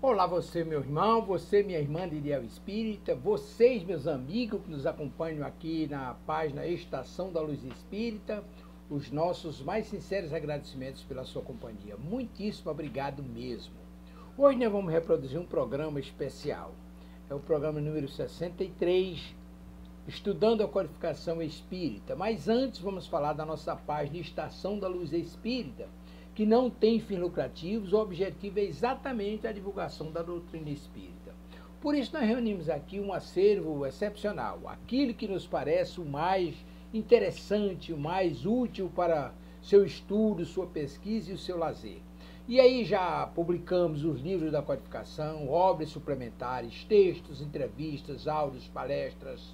Olá, você, meu irmão, você, minha irmã de Ideal Espírita, vocês, meus amigos que nos acompanham aqui na página Estação da Luz Espírita, os nossos mais sinceros agradecimentos pela sua companhia. Muitíssimo obrigado mesmo. Hoje nós vamos reproduzir um programa especial. É o programa número 63, Estudando a Codificação Espírita. Mas antes vamos falar da nossa página Estação da Luz Espírita, que não tem fins lucrativos, o objetivo é exatamente a divulgação da doutrina espírita. Por isso nós reunimos aqui um acervo excepcional, aquilo que nos parece o mais interessante, o mais útil para seu estudo, sua pesquisa e o seu lazer. E aí já publicamos os livros da codificação, obras suplementares, textos, entrevistas, áudios, palestras.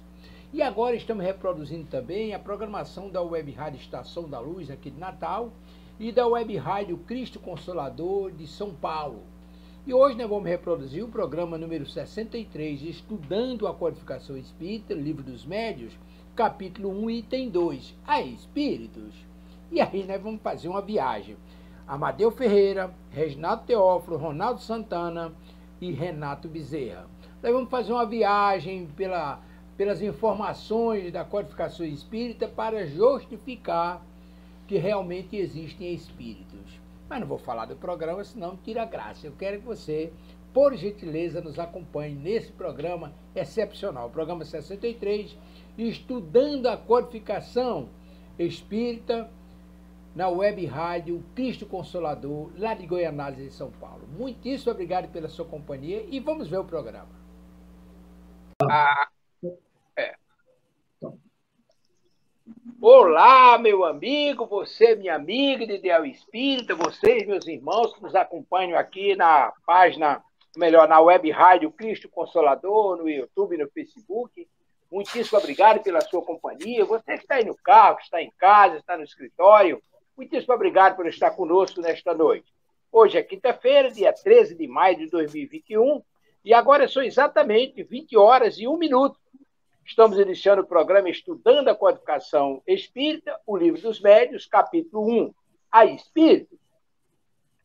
E agora estamos reproduzindo também a programação da Web Rádio Estação da Luz aqui de Natal, e da Web Rádio Cristo Consolador de São Paulo. E hoje nós vamos reproduzir o programa número 63, Estudando a Codificação Espírita, Livro dos Médios, capítulo 1, item 2, a Espíritos. E aí nós vamos fazer uma viagem. Amadeu Ferreira, Reginaldo Teófilo, Ronaldo Santana e Renato Bezerra. Nós vamos fazer uma viagem pelas informações da codificação espírita para justificar que realmente existem espíritos. Mas não vou falar do programa, senão tira a graça. Eu quero que você, por gentileza, nos acompanhe nesse programa excepcional, programa 63, Estudando a Codificação Espírita, na Web Rádio Cristo Consolador, lá de Goianésia, em São Paulo. Muitíssimo obrigado pela sua companhia e vamos ver o programa. Olá, meu amigo, você, minha amiga de Ideal Espírita, vocês, meus irmãos que nos acompanham aqui na página, melhor, na Web Rádio Cristo Consolador, no YouTube e no Facebook. Muitíssimo obrigado pela sua companhia. Você que está aí no carro, que está em casa, está no escritório, muitíssimo obrigado por estar conosco nesta noite. Hoje é quinta-feira, dia 13 de maio de 2021, e agora são exatamente 20 horas e 1 minuto. Estamos iniciando o programa Estudando a Codificação Espírita, o Livro dos Médios, capítulo 1, a Espírito.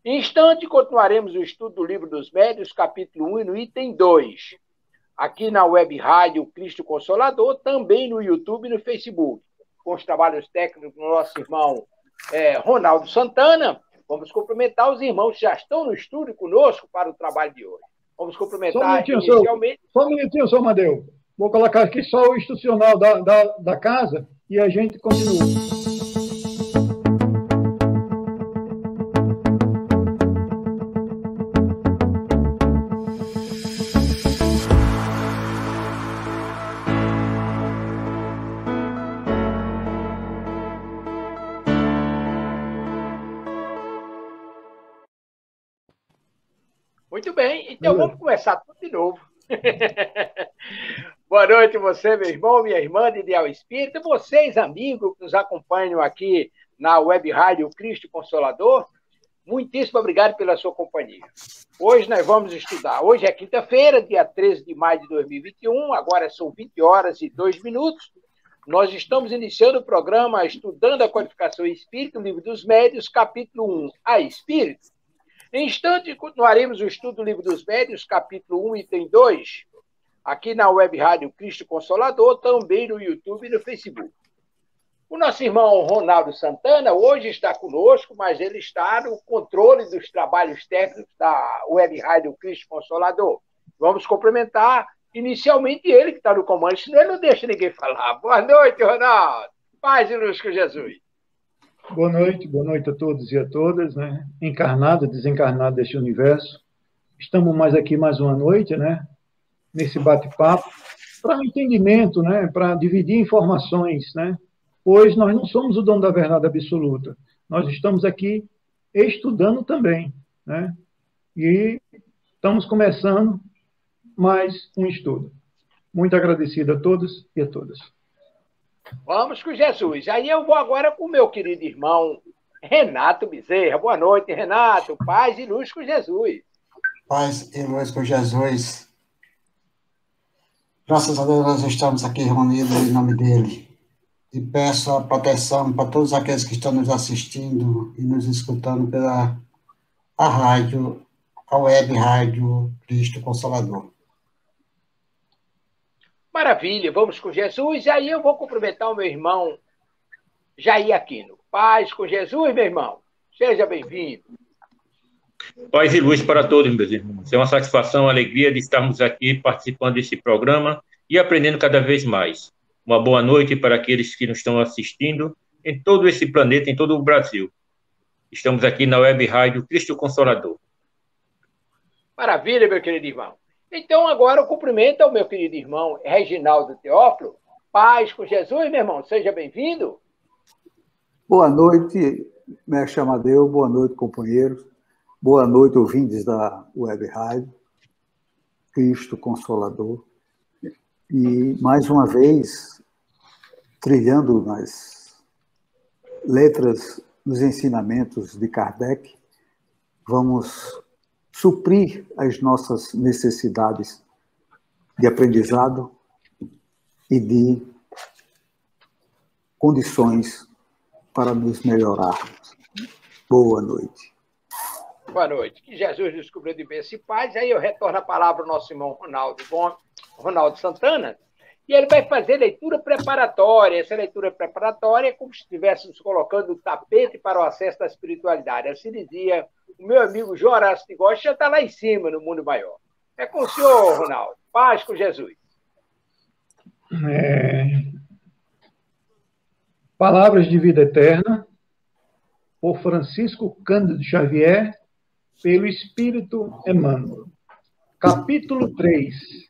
Em instante, continuaremos o estudo do Livro dos Médios, capítulo 1, e no item 2, aqui na Web Rádio Cristo Consolador, também no YouTube e no Facebook, com os trabalhos técnicos do nosso irmão Ronaldo Santana. Vamos cumprimentar os irmãos que já estão no estúdio conosco para o trabalho de hoje. Vamos cumprimentar inicialmente... Só um minutinho, seu Amadeu. Vou colocar aqui só o institucional da casa e a gente continua. Muito bem, então vamos começar tudo de novo. Boa noite, você, meu irmão, minha irmã de Ideal Espírita, vocês, amigos que nos acompanham aqui na Web Rádio Cristo Consolador, muitíssimo obrigado pela sua companhia. Hoje nós vamos estudar, hoje é quinta-feira, dia 13 de maio de 2021, agora são 20 horas e 2 minutos, nós estamos iniciando o programa Estudando a Codificação Espírita, o Livro dos Médios, capítulo 1, a Espírito. Em instante, continuaremos o estudo do Livro dos Médios, capítulo 1, item 2, aqui na Web Rádio Cristo Consolador, também no YouTube e no Facebook. O nosso irmão Ronaldo Santana hoje está conosco, mas ele está no controle dos trabalhos técnicos da Web Rádio Cristo Consolador. Vamos cumprimentar inicialmente ele, que está no comando, senão ele não deixa ninguém falar. Boa noite, Ronaldo. Paz e luz com Jesus. Boa noite a todos e a todas, né? Encarnado, desencarnado deste universo. Estamos aqui mais uma noite, né? Nesse bate-papo, para entendimento, né? Para dividir informações, né? Pois nós não somos o dono da verdade absoluta. Nós estamos aqui estudando também, né? E estamos começando mais um estudo. Muito agradecido a todos e a todas. Vamos com Jesus. Aí eu vou agora com o meu querido irmão Renato Bezerra. Boa noite, Renato. Paz e luz com Jesus. Paz e luz com Jesus. Graças a Deus nós estamos aqui reunidos em nome dele. E peço a proteção para todos aqueles que estão nos assistindo e nos escutando pela rádio a Web Rádio Cristo Consolador. Maravilha, vamos com Jesus. E aí eu vou cumprimentar o meu irmão Jair Aquino. Paz com Jesus, meu irmão. Seja bem-vindo. Paz e luz para todos, meus irmãos. É uma satisfação, uma alegria de estarmos aqui participando desse programa e aprendendo cada vez mais. Uma boa noite para aqueles que nos estão assistindo em todo esse planeta, em todo o Brasil. Estamos aqui na Web Rádio Cristo Consolador. Maravilha, meu querido irmão. Então, agora eu cumprimento ao meu querido irmão Reginaldo Teófilo. Paz com Jesus, meu irmão. Seja bem-vindo. Boa noite, mestre Amadeu. Boa noite, companheiros. Boa noite, ouvintes da Web Rádio Cristo Consolador. E, mais uma vez, trilhando nas letras, nos ensinamentos de Kardec, vamos suprir as nossas necessidades de aprendizado e de condições para nos melhorarmos. Boa noite. Boa noite. Que Jesus nos cubra de bênção e paz. Aí eu retorno a palavra ao nosso irmão Ronaldo Santana, e ele vai fazer leitura preparatória. Essa leitura preparatória é como se estivéssemos colocando o tapete para o acesso à espiritualidade. Assim dizia o meu amigo João Horácio de Góes, já está lá em cima, no mundo maior. É com o senhor, Ronaldo. Paz com Jesus. Palavras de Vida Eterna, por Francisco Cândido Xavier, pelo Espírito Emmanuel. Capítulo 3.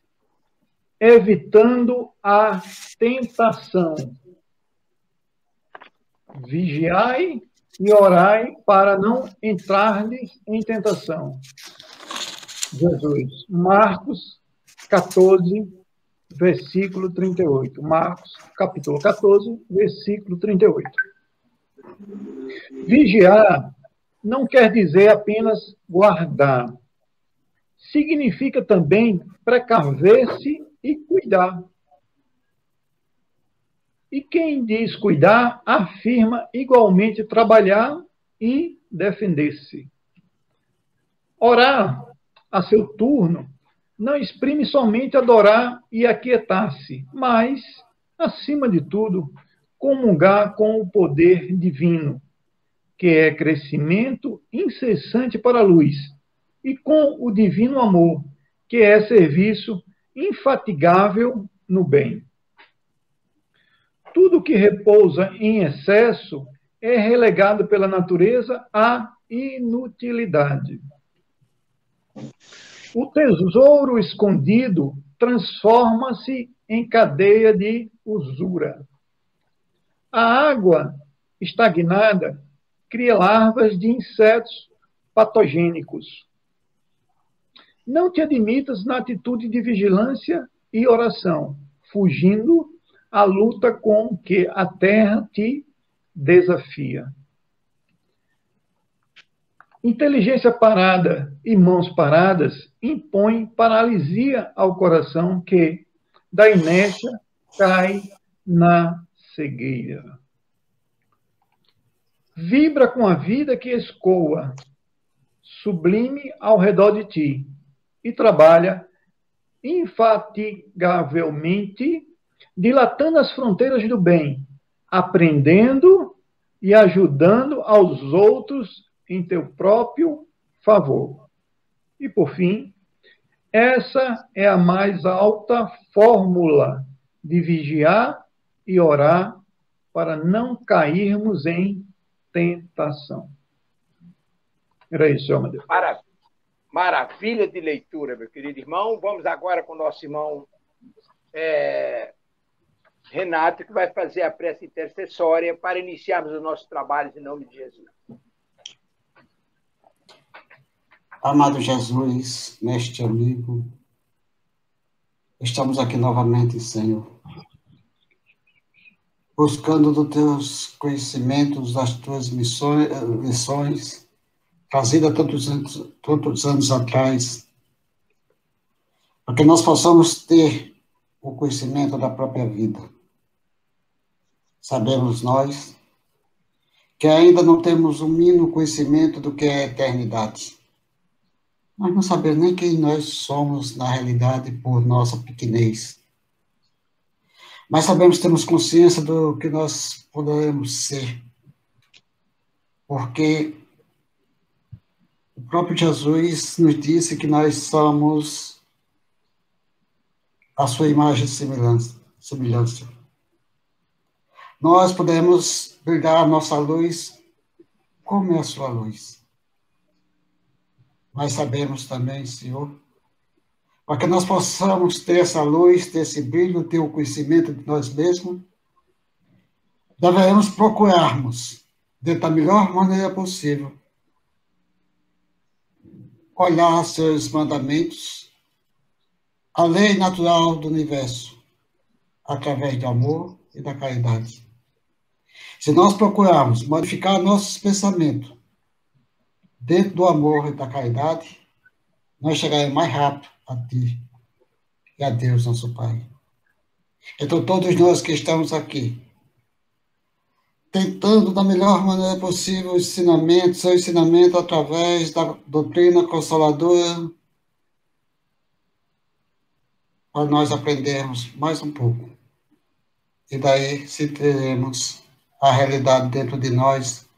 Evitando a tentação. Vigiai e orai para não entrardes em tentação. Jesus. Marcos 14, versículo 38. Marcos, capítulo 14, versículo 38. Vigiar não quer dizer apenas guardar. Significa também precaver-se e cuidar. E quem diz cuidar, afirma igualmente trabalhar e defender-se. Orar, a seu turno, não exprime somente adorar e aquietar-se, mas, acima de tudo, comungar com o poder divino, que é crescimento incessante para a luz, e com o divino amor, que é serviço infatigável no bem. Tudo que repousa em excesso é relegado pela natureza à inutilidade. O tesouro escondido transforma-se em cadeia de usura. A água estagnada cria larvas de insetos patogênicos. Não te admitas na atitude de vigilância e oração, fugindo à luta com que a terra te desafia. Inteligência parada e mãos paradas impõem paralisia ao coração que, da inércia, cai na cegueira. Vibra com a vida que escoa, sublime ao redor de ti, e trabalha infatigavelmente, dilatando as fronteiras do bem, aprendendo e ajudando aos outros em teu próprio favor. E, por fim, essa é a mais alta fórmula de vigiar e orar para não cairmos em tentação. Era isso, senhor Amadeu. Maravilha de leitura, meu querido irmão. Vamos agora com o nosso irmão Renato, que vai fazer a prece intercessória para iniciarmos os nossos trabalhos em nome de Jesus. Amado Jesus, mestre amigo, estamos aqui novamente, Senhor, buscando dos teus conhecimentos, das tuas lições, trazidas tantos anos atrás, para que nós possamos ter o conhecimento da própria vida. Sabemos nós que ainda não temos o mínimo conhecimento do que é a eternidade. Nós não sabemos nem quem nós somos na realidade por nossa pequenez. Mas sabemos, temos consciência do que nós podemos ser. Porque o próprio Jesus nos disse que nós somos a sua imagem e semelhança. Nós podemos brilhar a nossa luz como é a sua luz. Mas sabemos também, Senhor, para que nós possamos ter essa luz, ter esse brilho, ter o conhecimento de nós mesmos, devemos procurarmos, da melhor maneira possível, olhar seus mandamentos, a lei natural do universo, através do amor e da caridade. Se nós procurarmos modificar nossos pensamentos dentro do amor e da caridade, nós chegaremos mais rápido a Ti e a Deus, nosso Pai. Então, todos nós que estamos aqui, tentando da melhor maneira possível seu ensinamento através da doutrina consoladora, para nós aprendermos mais um pouco. E daí, se teremos a realidade dentro de nós,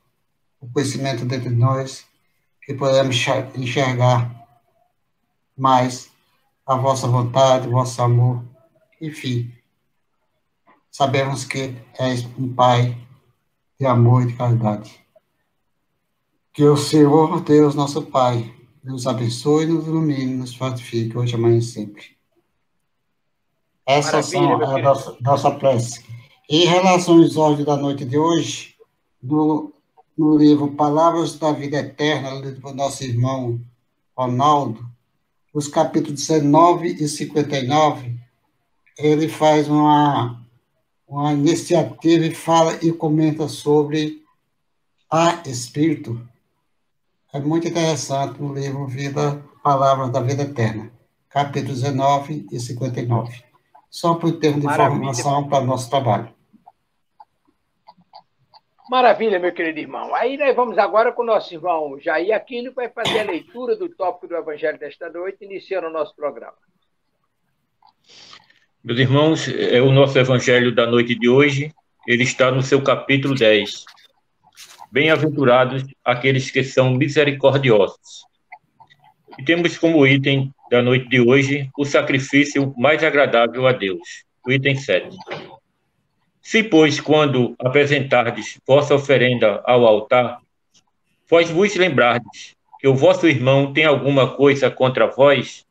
o conhecimento dentro de nós, que podemos enxergar mais a vossa vontade, o vosso amor, enfim. Sabemos que és um Pai de amor e de caridade. Que o Senhor, Deus, nosso Pai, nos abençoe, nos ilumine, nos fortifique, hoje, amanhã e sempre. Essas são a nossa prece. Em relação aos olhos da noite de hoje, no livro Palavras da Vida Eterna, lido por nosso irmão Ronaldo, os capítulos 19 e 59, ele faz uma iniciativa e fala e comenta sobre a Espírito. É muito interessante no livro Palavras da Vida Eterna, capítulos 19 e 59. Só por termo de informação para o nosso trabalho. Maravilha, meu querido irmão. Aí nós vamos agora com o nosso irmão Jair Aquino, que vai fazer a leitura do tópico do Evangelho desta noite, iniciando o nosso programa. Meus irmãos, o nosso Evangelho da noite de hoje, ele está no seu capítulo 10. Bem-aventurados aqueles que são misericordiosos. E temos como item da noite de hoje o sacrifício mais agradável a Deus. O item 7. Se, pois, quando apresentardes vossa oferenda ao altar, vós vos lembrardes que o vosso irmão tem alguma coisa contra vós,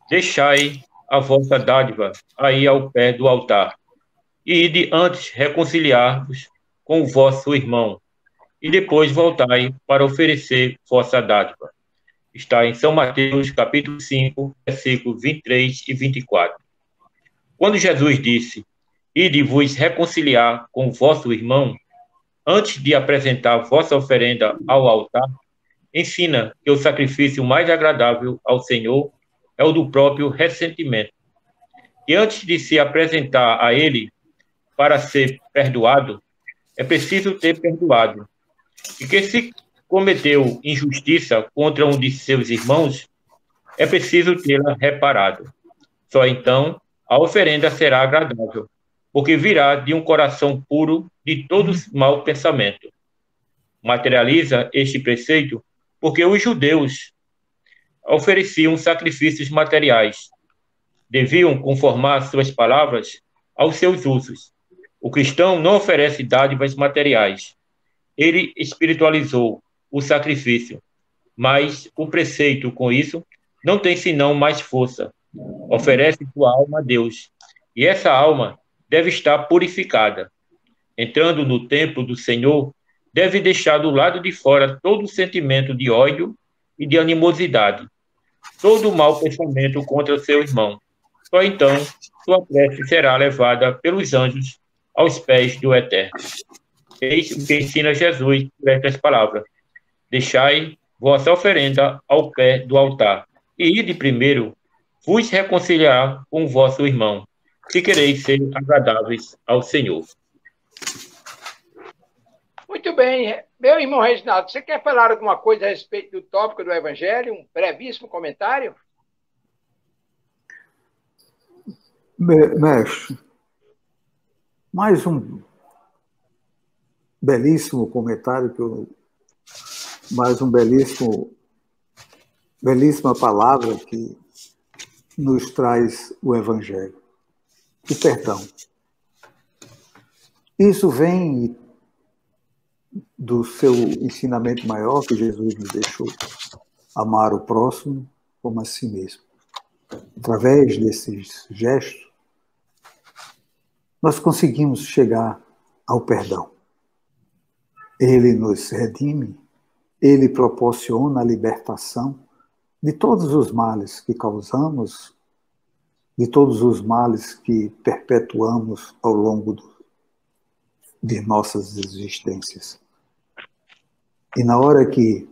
deixai a vossa dádiva aí ao pé do altar, e ide antes reconciliar-vos com o vosso irmão, e depois voltai para oferecer vossa dádiva. Está em São Mateus, capítulo 5, versículos 23 e 24. Quando Jesus disse, ide vos reconciliar com o vosso irmão, antes de apresentar vossa oferenda ao altar, ensina que o sacrifício mais agradável ao Senhor é o do próprio ressentimento. E antes de se apresentar a Ele para ser perdoado, é preciso ter perdoado. E que se cometeu injustiça contra um de seus irmãos, é preciso tê-la reparado. Só então a oferenda será agradável, porque virá de um coração puro de todos mau pensamento. Materializa este preceito porque os judeus ofereciam sacrifícios materiais. Deviam conformar suas palavras aos seus usos. O cristão não oferece dádivas materiais. Ele espiritualizou o sacrifício, mas o preceito com isso não tem senão mais força. Oferece sua alma a Deus, e essa alma deve estar purificada. Entrando no templo do Senhor, deve deixar do lado de fora todo o sentimento de ódio e de animosidade, todo o mau pensamento contra seu irmão. Só então sua prece será levada pelos anjos aos pés do Eterno. Eis o que ensina Jesus por estas palavras. Deixai vossa oferenda ao pé do altar, e ide primeiro vos reconciliar com o vosso irmão, se quereis ser agradáveis ao Senhor. Muito Muito bem. Meu irmão Reginaldo, você quer falar alguma coisa a respeito do tópico do Evangelho? Um brevíssimo comentário? Mestre, mais um belíssimo comentário, mais um belíssima palavra que nos traz o Evangelho. O perdão. Isso vem do seu ensinamento maior que Jesus nos deixou, amar o próximo como a si mesmo. Através desses gestos, nós conseguimos chegar ao perdão. Ele nos redime, ele proporciona a libertação de todos os males que causamos, de todos os males que perpetuamos ao longo de nossas existências. E na hora que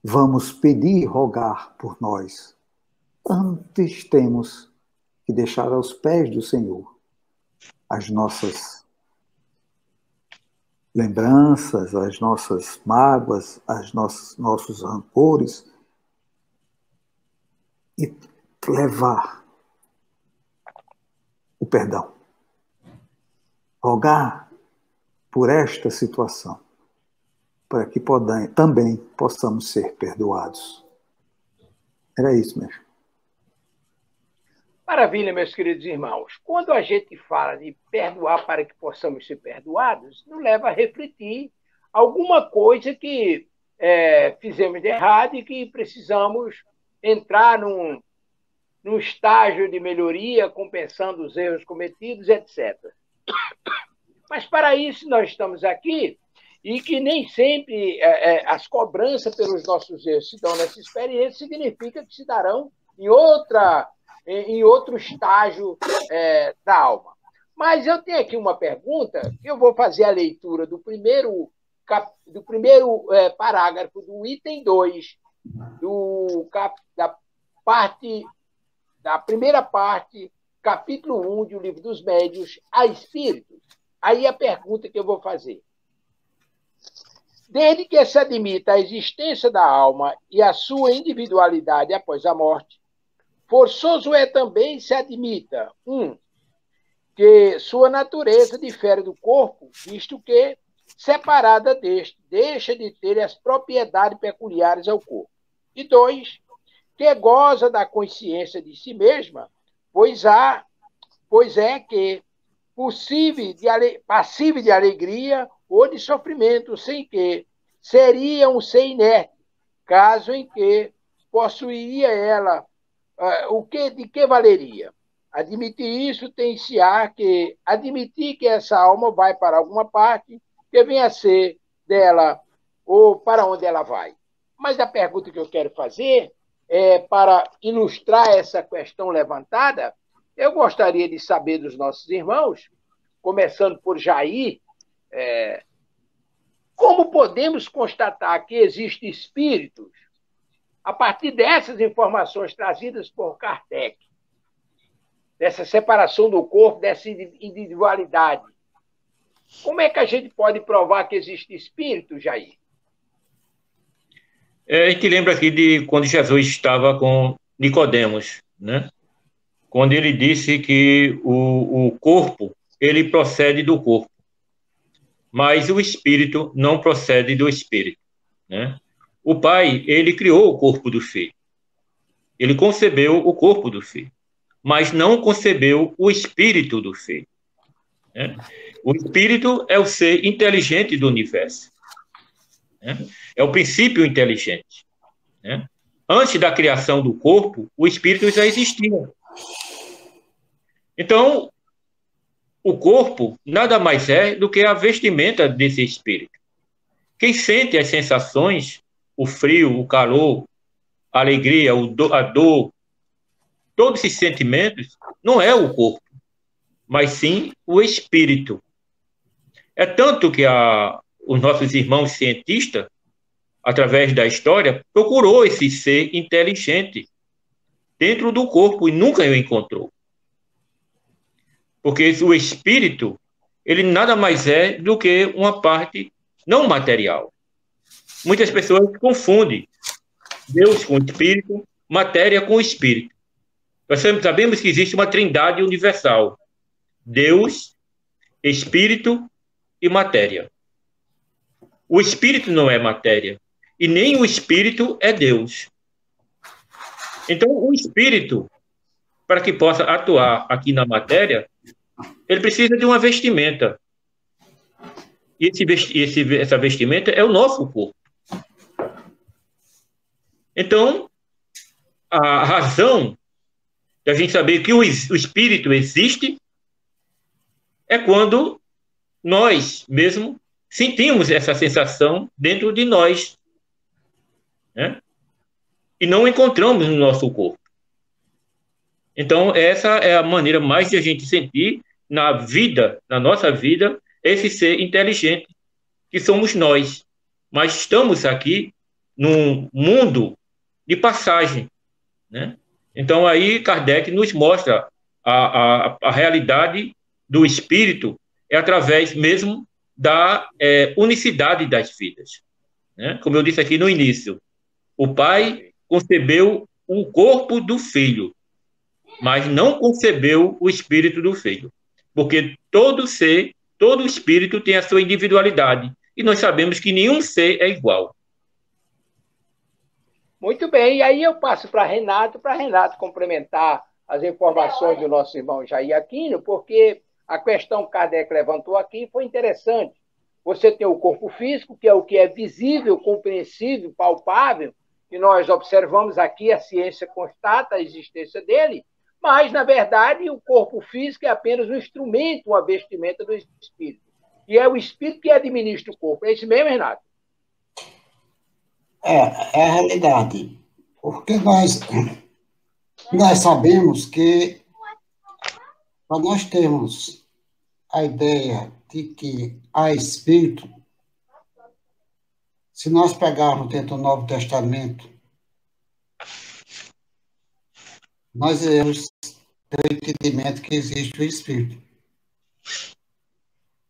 vamos pedir e rogar por nós, antes temos que deixar aos pés do Senhor as nossas lembranças, as nossas mágoas, nossos rancores, e levar o perdão. Rogar por esta situação, para que também possamos ser perdoados. Era isso mesmo. Maravilha, meus queridos irmãos. Quando a gente fala de perdoar para que possamos ser perdoados, nos leva a refletir alguma coisa que fizemos de errado e que precisamos entrar num estágio de melhoria, compensando os erros cometidos, etc. Mas para isso nós estamos aqui, e que nem sempre as cobranças pelos nossos erros se dão nessa experiência, significa que se darão em outro estágio da alma. Mas eu tenho aqui uma pergunta, que eu vou fazer a leitura do primeiro parágrafo do item 2, da primeira parte, capítulo 1 do Livro dos Médiuns, a Espíritos. Aí a pergunta que eu vou fazer. Desde que se admita a existência da alma e a sua individualidade após a morte, forçoso é também se admita, que sua natureza difere do corpo, visto que, separada deste, deixa de ter as propriedades peculiares ao corpo. E 2, que goza da consciência de si mesma, pois é que passivo de alegria ou de sofrimento, sem que seria um ser inerte, caso em que possuiria ela, de que valeria? Admitir isso tem-se-á que admitir que essa alma vai para alguma parte que venha a ser dela ou para onde ela vai. Mas a pergunta que eu quero fazer para ilustrar essa questão levantada, eu gostaria de saber dos nossos irmãos, começando por Jair, como podemos constatar que existem espíritos a partir dessas informações trazidas por Kardec, dessa separação do corpo, dessa individualidade? Como é que a gente pode provar que existe espírito, Jair? A gente lembra aqui de quando Jesus estava com Nicodemos, né? Quando ele disse que o corpo, ele procede do corpo, mas o espírito não procede do espírito, né? O pai, ele criou o corpo do filho, ele concebeu o corpo do filho, mas não concebeu o espírito do filho, né? O espírito é o ser inteligente do universo, né? É o princípio inteligente, né? Antes da criação do corpo, o espírito já existia. Então, o corpo nada mais é do que a vestimenta desse espírito. Quem sente as sensações, o frio, o calor, a alegria, a dor, todos esses sentimentos, não é o corpo, mas sim o espírito. É tanto que os nossos irmãos cientistas, através da história, procurou esse ser inteligente dentro do corpo e nunca o encontrou. Porque o espírito, ele nada mais é do que uma parte não material. Muitas pessoas confundem Deus com o espírito, matéria com o espírito. Nós sabemos que existe uma trindade universal: Deus, espírito e matéria. O espírito não é matéria, e nem o espírito é Deus. Então, o espírito, para que possa atuar aqui na matéria, ele precisa de uma vestimenta. E essa vestimenta é o nosso corpo. Então, a razão de a gente saber que o espírito existe é quando nós mesmo sentimos essa sensação dentro de nós, né? E não encontramos no nosso corpo. Então, essa é a maneira mais de a gente sentir na vida, na nossa vida, esse ser inteligente que somos nós. Mas estamos aqui num mundo de passagem, né? Então, aí Kardec nos mostra a realidade do espírito é através mesmo da unicidade das vidas, né? Como eu disse aqui no início, o pai concebeu o corpo do filho, mas não concebeu o espírito do filho, porque todo ser, todo espírito tem a sua individualidade, e nós sabemos que nenhum ser é igual. Muito bem, e aí eu passo para Renato complementar as informações do nosso irmão Jair Aquino, porque a questão que Kardec levantou aqui foi interessante. Você tem o corpo físico, que é o que é visível, compreensível, palpável, que nós observamos aqui, a ciência constata a existência dele, mas, na verdade, o corpo físico é apenas um instrumento, uma vestimenta do espírito. E é o espírito que administra o corpo. É isso mesmo, Renato? É a realidade. Porque nós sabemos que, para nós termos a ideia de que há espírito, se nós pegarmos dentro do Novo Testamento, nós iremos ter o entendimento que existe o espírito.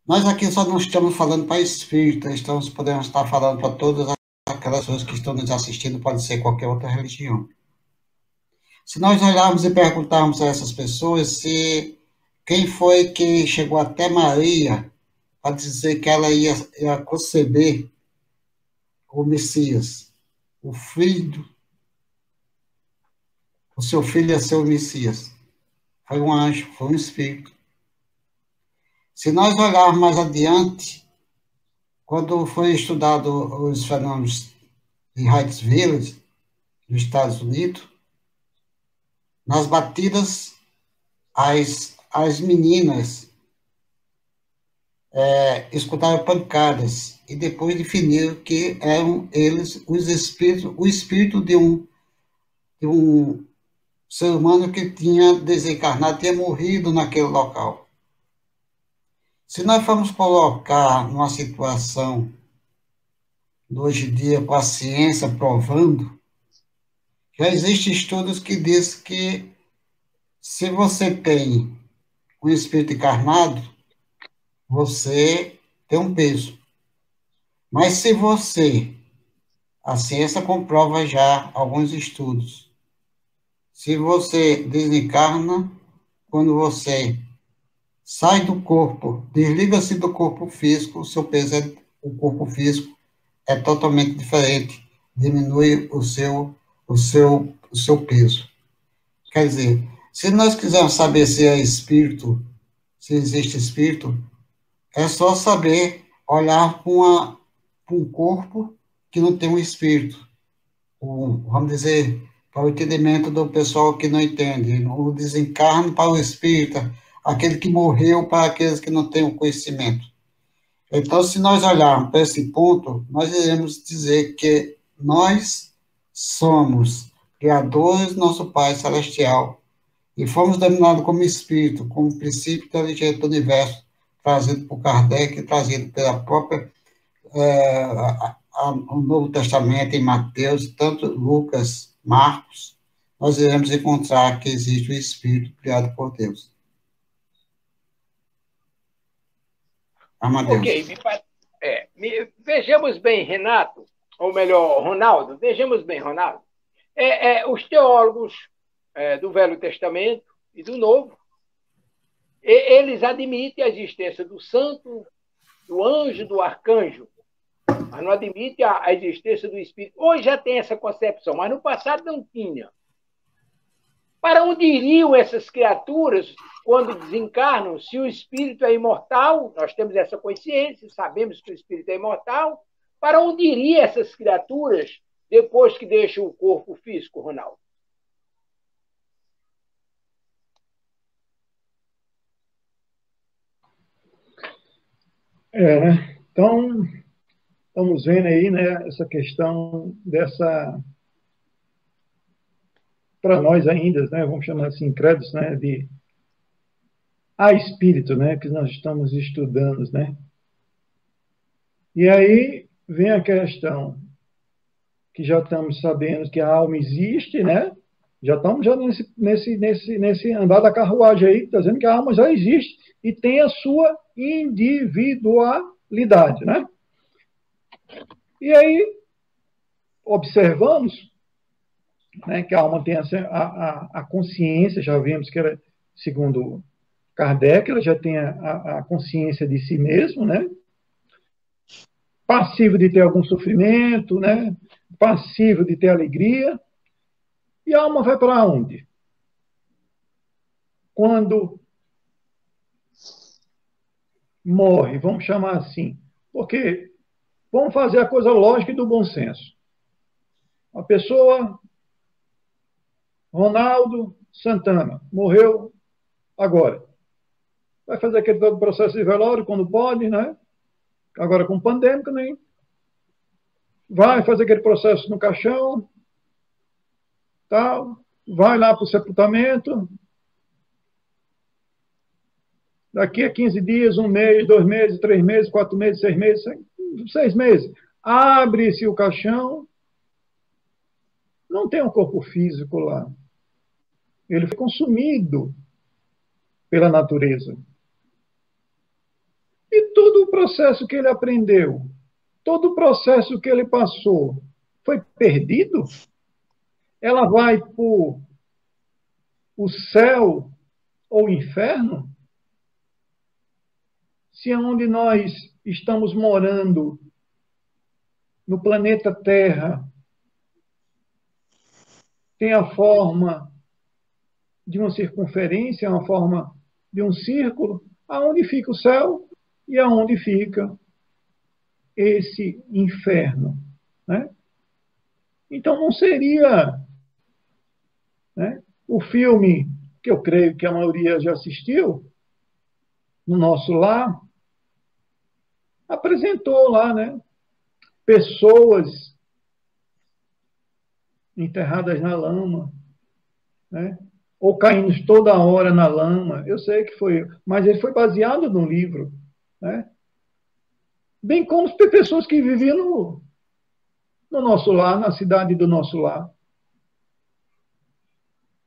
Nós aqui só não estamos falando para espírito, podemos estar falando para todas aquelas pessoas que estão nos assistindo, pode ser qualquer outra religião. Se nós olharmos e perguntarmos a essas pessoas se quem foi que chegou até Maria para dizer que ela ia conceber o Messias, o seu filho ia ser o Messias. Foi um anjo, foi um espírito. Se nós olharmos mais adiante, quando foi estudado os fenômenos de Wright Village, nos Estados Unidos, nas batidas, as meninas escutaram pancadas e depois definiram que eram eles o espírito de um ser humano que tinha desencarnado, tinha morrido naquele local. Se nós formos colocar numa situação de hoje em dia, com a ciência provando, já existem estudos que dizem que se você tem um espírito encarnado, você tem um peso. Mas se a ciência comprova já alguns estudos, se você desencarna, quando você sai do corpo, desliga-se do corpo físico, o seu peso o corpo físico é totalmente diferente, diminui o seu peso. Quer dizer, se nós quisermos saber se é espírito, se existe espírito, é só saber olhar para um corpo que não tem um espírito. Vamos dizer, para o entendimento do pessoal que não entende, o desencarno para o espírita, aquele que morreu para aqueles que não têm o conhecimento. Então, se nós olharmos para esse ponto, nós iremos dizer que nós somos criadores do nosso Pai Celestial e fomos denominados como espírito, como princípio inteligente do universo, trazido por Kardec, trazido pela própria o Novo Testamento em Mateus, tanto Lucas, Marcos, nós iremos encontrar que existe o espírito criado por Deus. Ok, Vejamos bem, Renato, ou melhor, Ronaldo, vejamos bem, Ronaldo. Os teólogos do Velho Testamento e do Novo, eles admitem a existência do santo, do anjo, do arcanjo, mas não admitem a existência do espírito. Hoje já tem essa concepção, mas no passado não tinha. Para onde iriam essas criaturas quando desencarnam? Se o espírito é imortal, nós temos essa consciência, sabemos que o espírito é imortal, para onde iriam essas criaturas depois que deixam o corpo físico, Ronaldo? Então, estamos vendo aí, né, essa questão dessa, para nós ainda, né, vamos chamar assim, créditos, né, de espírito, né, que nós estamos estudando, né. E aí vem a questão que já estamos sabendo que a alma existe, né? Já estamos nesse andar da carruagem aí, está dizendo que a alma já existe e tem a sua individualidade, né? E aí observamos, né, que a alma tem a consciência, já vimos que ela, segundo Kardec, ela já tem a consciência de si mesmo, né? Passivo de ter algum sofrimento, né? Passivo de ter alegria. E a alma vai para onde? Quando morre, vamos chamar assim, porque vamos fazer a coisa lógica e do bom senso. A pessoa, Ronaldo Santana, morreu agora. Vai fazer aquele todo processo de velório quando pode, né? Agora com pandêmica, nem. Vai fazer aquele processo no caixão, tal, vai lá para o sepultamento. Daqui a 15 dias, 1 mês, 2 meses, 3 meses, 4 meses, 6 meses, 6 meses, abre-se o caixão, não tem um corpo físico lá. Ele foi consumido pela natureza. E todo o processo que ele aprendeu, todo o processo que ele passou, foi perdido? Ela vai para o céu ou o inferno? Se onde nós estamos morando, no planeta Terra, tem a forma de uma circunferência, uma forma de um círculo, aonde fica o céu e aonde fica esse inferno, né? Então não seria, né, o filme que eu creio que a maioria já assistiu, No Nosso Lar, apresentou lá, né, pessoas enterradas na lama, né, ou caindo toda hora na lama. Eu sei que foi, mas ele foi baseado num livro, né? Bem como pessoas que viviam no nosso lar, na cidade do nosso lar.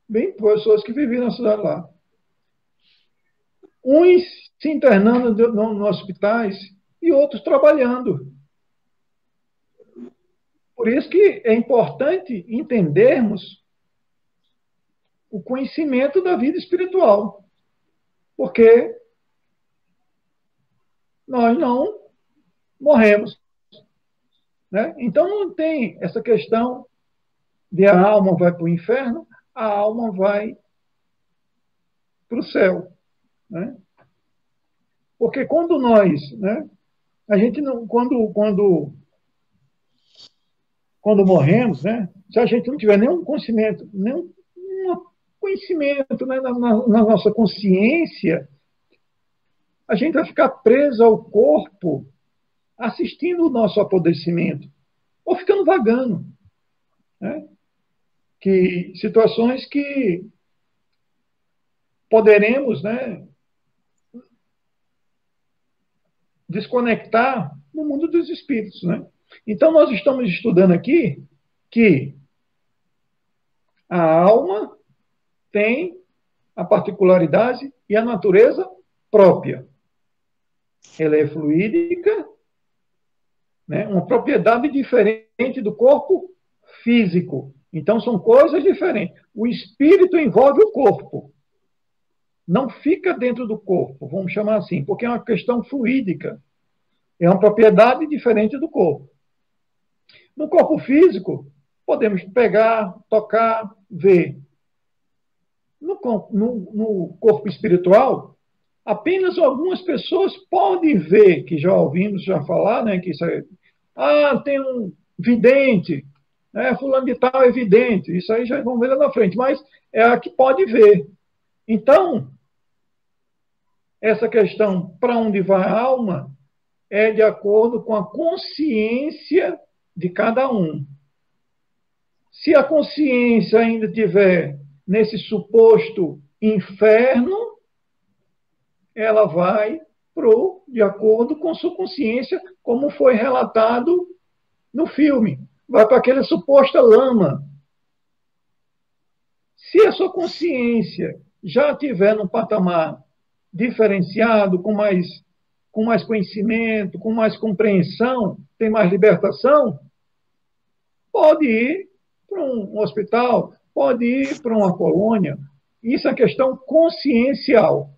Bem pessoas que viviam na cidade lá. Uns se internando nos hospitais e outros trabalhando. Por isso que é importante entendermos o conhecimento da vida espiritual. Porque nós não morremos, né? Então não tem essa questão de a alma vai para o inferno, a alma vai para o céu, né? Porque quando nós, né, a gente não, quando morremos, né, se a gente não tiver nenhum conhecimento, né, na nossa consciência, a gente vai ficar preso ao corpo assistindo o nosso apodrecimento, ou ficando vagando, né? Que situações que poderemos, né, desconectar no mundo dos espíritos, né? Então nós estamos estudando aqui que a alma tem a particularidade e a natureza própria. Ela é fluídica, né? Uma propriedade diferente do corpo físico. Então, são coisas diferentes. O espírito envolve o corpo. Não fica dentro do corpo, vamos chamar assim, porque é uma questão fluídica. É uma propriedade diferente do corpo. No corpo físico, podemos pegar, tocar, ver. No corpo espiritual, apenas algumas pessoas podem ver, que já ouvimos já falar, né, que isso é, tem um vidente, né, fulano de tal é vidente, isso aí já vamos ver lá na frente, mas é a que pode ver. Então, essa questão, para onde vai a alma, é de acordo com a consciência de cada um. Se a consciência ainda estiver nesse suposto inferno, ela vai de acordo com sua consciência, como foi relatado no filme. Vai para aquela suposta lama. Se a sua consciência já estiver num patamar diferenciado, com mais conhecimento, com mais compreensão, tem mais libertação, pode ir para um hospital, pode ir para uma colônia. Isso é questão consciencial.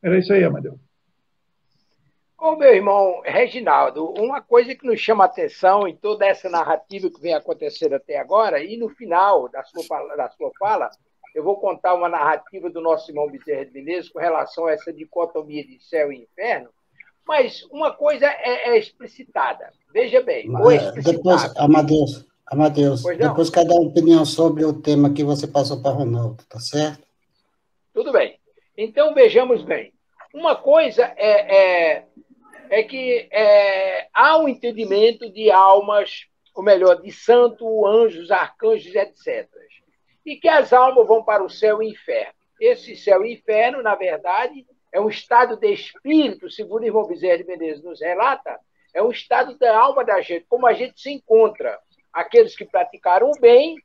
Era isso aí, Amadeu. Ô, meu irmão Reginaldo, uma coisa que nos chama a atenção em toda essa narrativa que vem acontecendo até agora, e no final da sua fala, eu vou contar uma narrativa do nosso irmão Bezerra de Menezes com relação a essa dicotomia de céu e inferno, mas uma coisa é explicitada. Veja bem, depois, Amadeus, depois quer dar uma opinião sobre o tema que você passou para Ronaldo, tá certo? Tudo bem. Então, vejamos bem. Uma coisa é que há um entendimento de almas, ou melhor, de santos, anjos, arcanjos, etc. E que as almas vão para o céu e inferno. Esse céu e inferno, na verdade, é um estado de espírito, segundo o irmão Bezerra de Menezes nos relata, é um estado da alma da gente, como a gente se encontra. Aqueles que praticaram o bem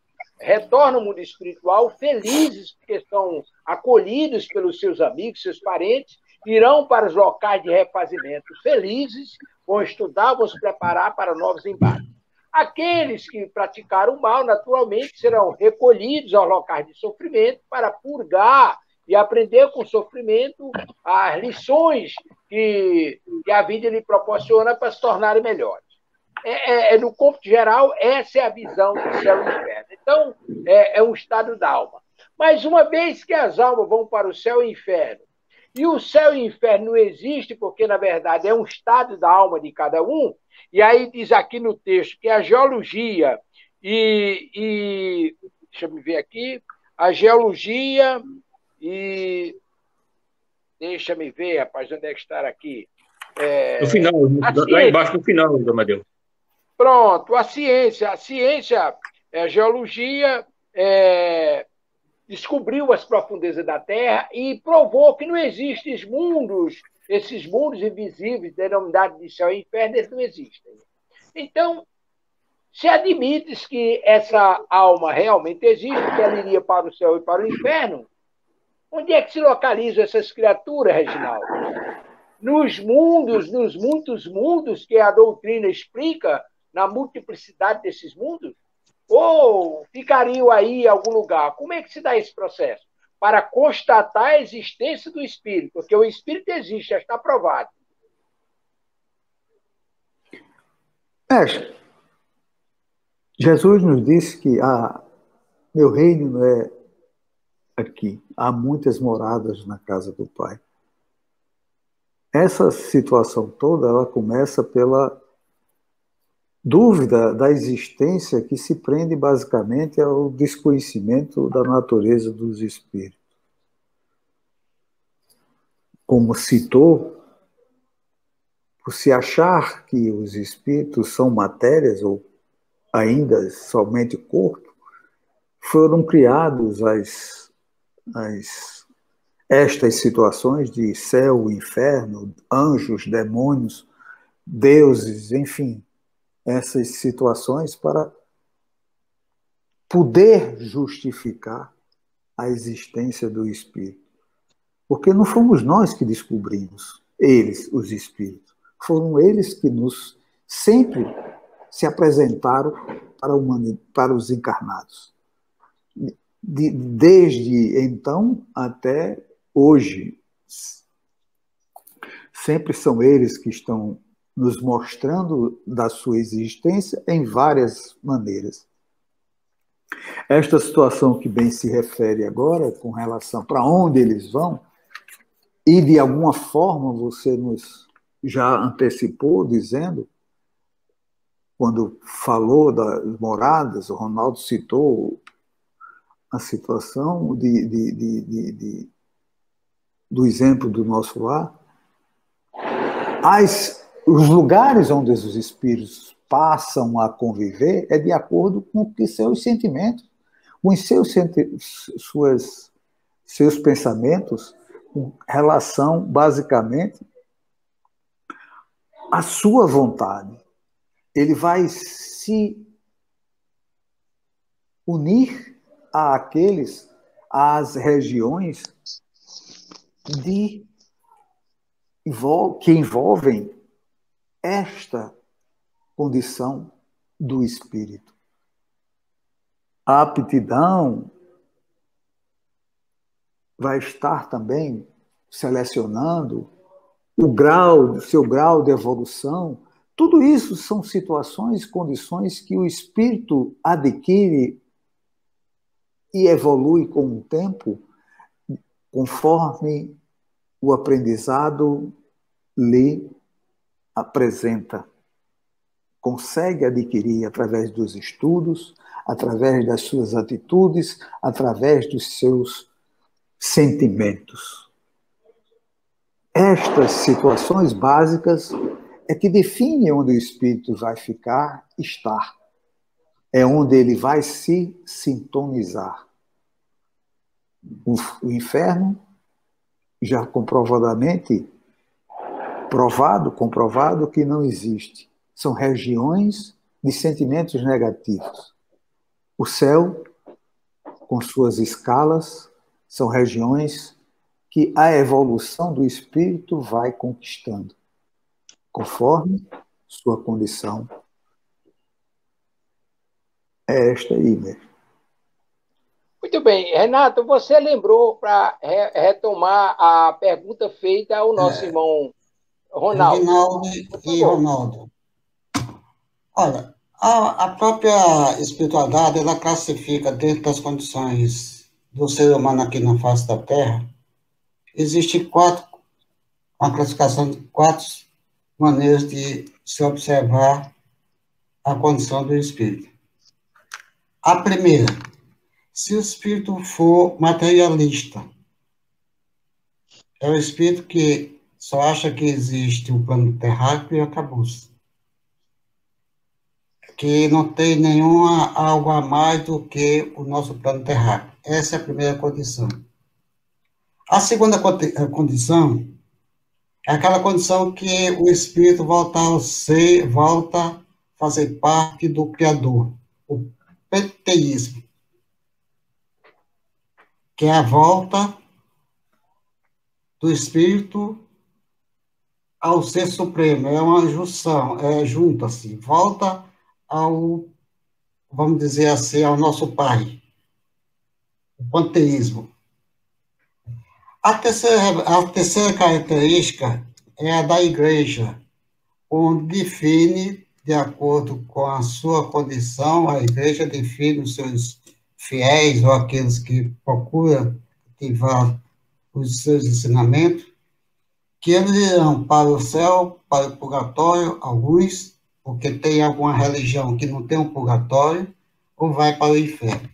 retornam ao mundo espiritual felizes, porque são acolhidos pelos seus amigos, seus parentes, irão para os locais de refazimento felizes, vão estudar, vão se preparar para novos embates. Aqueles que praticaram o mal, naturalmente, serão recolhidos aos locais de sofrimento para purgar e aprender com o sofrimento as lições que a vida lhe proporciona para se tornarem melhores. No corpo geral, essa é a visão do céu e inferno. Então, é um estado da alma. Mas uma vez que as almas vão para o céu e inferno, e o céu e o inferno não existem, porque, na verdade, é um estado da alma de cada um, e aí diz aqui no texto que a geologia deixa eu ver aqui, a geologia e... Deixa-me ver, rapaz, onde é que está aqui? No final, lá embaixo, no final, Amadeu. Pronto, a ciência, a geologia descobriu as profundezas da Terra e provou que não existem esses mundos invisíveis, denominados de céu e inferno, eles não existem. Então, se admites que essa alma realmente existe, que ela iria para o céu e para o inferno, onde é que se localizam essas criaturas, Reginaldo? Nos muitos mundos que a doutrina explica, na multiplicidade desses mundos? Ou ficariam aí em algum lugar? Como é que se dá esse processo? Para constatar a existência do Espírito, porque o Espírito existe, já está provado. Jesus nos disse que meu reino não é aqui, há muitas moradas na casa do Pai. Essa situação toda, ela começa pela dúvida da existência que se prende basicamente ao desconhecimento da natureza dos espíritos. Como citou, por se achar que os espíritos são matérias ou ainda somente corpo, foram criados estas situações de céu, inferno, anjos, demônios, deuses, enfim, essas situações para poder justificar a existência do Espírito. Porque não fomos nós que descobrimos, eles, os Espíritos. Foram eles que nos sempre se apresentaram para os encarnados. Desde então até hoje, sempre são eles que estão nos mostrando da sua existência em várias maneiras. Esta situação que bem se refere agora, com relação para onde eles vão, e de alguma forma você nos já antecipou, dizendo, quando falou das moradas, o Ronaldo citou a situação do exemplo do nosso lar. Os lugares onde os espíritos passam a conviver é de acordo com os seus sentimentos, com os seus pensamentos, com relação, basicamente, à sua vontade. Ele vai se unir às regiões que envolvem esta condição do espírito. A aptidão vai estar também selecionando seu grau de evolução. Tudo isso são situações, condições que o espírito adquire e evolui com o tempo, conforme o aprendizado lhe apresenta. Consegue adquirir através dos estudos, através das suas atitudes, através dos seus sentimentos. Estas situações básicas é que definem onde o espírito vai estar. É onde ele vai se sintonizar. O inferno, já comprovadamente comprovado que não existe. São regiões de sentimentos negativos. O céu, com suas escalas, são regiões que a evolução do espírito vai conquistando, conforme sua condição. É esta aí mesmo. Muito bem. Renato, você lembrou para retomar a pergunta feita ao nosso irmão Ronaldo. Rinaldo e Ronaldo. Olha, a própria espiritualidade, ela classifica dentro das condições do ser humano aqui na face da Terra, existe uma classificação de 4 maneiras de se observar a condição do espírito. A primeira, se o espírito for materialista, é o espírito que só acha que existe o plano terráqueo e acabou-se. Que não tem algo a mais do que o nosso plano terráqueo. Essa é a primeira condição. A segunda condição é aquela condição que o espírito volta a fazer parte do Criador, o panteísmo, que é a volta do espírito ao Ser Supremo. É uma junção, junta-se, volta vamos dizer assim, ao nosso Pai, o panteísmo. A terceira característica é a da Igreja, onde define, de acordo com a sua condição, a Igreja define os seus fiéis ou aqueles que procuram ativar os seus ensinamentos, que eles irão para o céu, para o purgatório, alguns, porque tem alguma religião que não tem um purgatório, ou vai para o inferno.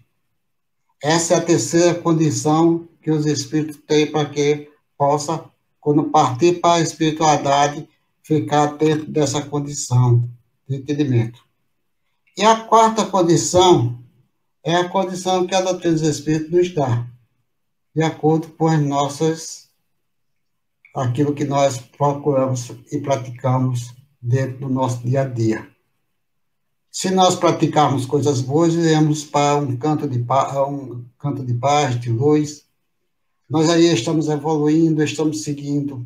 Essa é a terceira condição que os espíritos têm para que possa, quando partir para a espiritualidade, ficar dentro dessa condição de entendimento. E a quarta condição é a condição que a doutrina dos espíritos nos dá, de acordo com aquilo que nós procuramos e praticamos dentro do nosso dia a dia. Se nós praticarmos coisas boas, iremos para um canto de paz, de luz. Nós aí estamos evoluindo, estamos seguindo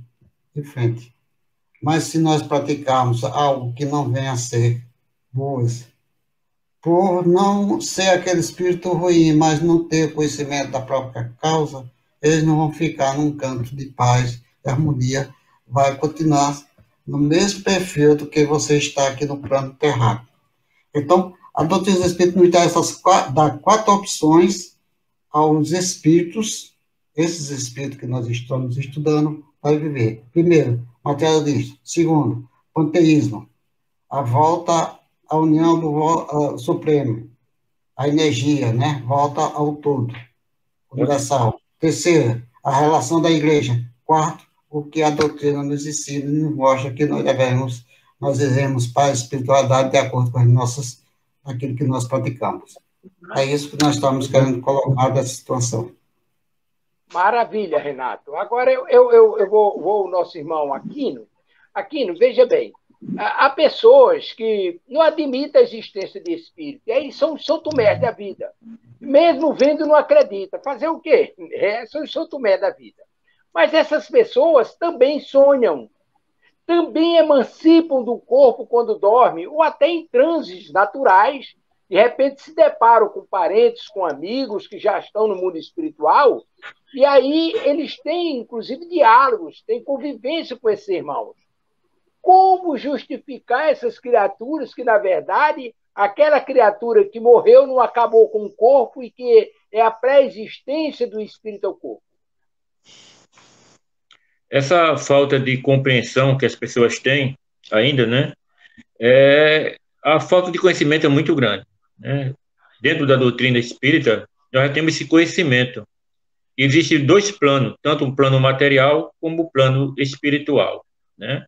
em frente. Mas se nós praticarmos algo que não venha a ser boas, por não ser aquele espírito ruim, mas não ter conhecimento da própria causa, eles não vão ficar num canto de paz e harmonia, vai continuar no mesmo perfil do que você está aqui no plano terráqueo. Então, a doutrina do Espírito nos dá 4 opções aos espíritos, esses espíritos que nós estamos estudando, para viver. Primeiro, materialismo. Segundo, panteísmo, a volta à união do Supremo, a energia, né? Volta ao todo, universal. Terceiro, a relação da igreja. Quarto, o que a doutrina nos ensina e nos mostra que nós iremos para a espiritualidade de acordo com aquilo que nós praticamos. É isso que nós estamos querendo colocar dessa situação. Maravilha, Renato. Agora eu vou ao nosso irmão Aquino. Aquino, veja bem, há pessoas que não admitem a existência de espírito, e aí são São Tomé da vida. Mesmo vendo, não acredita. Fazer o quê? São os São Tomé da vida. Mas essas pessoas também sonham, também emancipam do corpo quando dormem, ou até em transes naturais, de repente se deparam com parentes, com amigos que já estão no mundo espiritual, e aí eles têm, inclusive, diálogos, têm convivência com esses irmãos. Como justificar essas criaturas que, na verdade, aquela criatura que morreu não acabou com o corpo e que é a pré-existência do espírito ao corpo? Essa falta de compreensão que as pessoas têm ainda, né? A falta de conhecimento é muito grande, né? Dentro da doutrina espírita, nós já temos esse conhecimento. Existem 2 planos, tanto um plano material como o plano espiritual, né?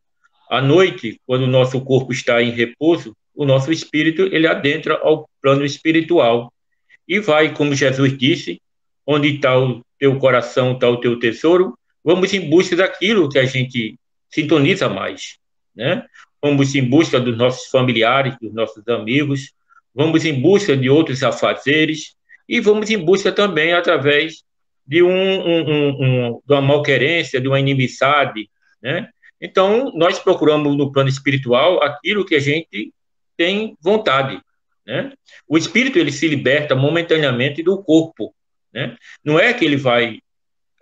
À noite, quando o nosso corpo está em repouso, o nosso espírito ele adentra ao plano espiritual e vai, como Jesus disse, onde está o teu coração, está o teu tesouro. Vamos em busca daquilo que a gente sintoniza mais, né? Vamos em busca dos nossos familiares, dos nossos amigos, vamos em busca de outros afazeres e vamos em busca também através de uma malquerência, de uma inimizade, né? Então, nós procuramos no plano espiritual aquilo que a gente tem vontade, né? O espírito, ele se liberta momentaneamente do corpo, né? Não é que ele vai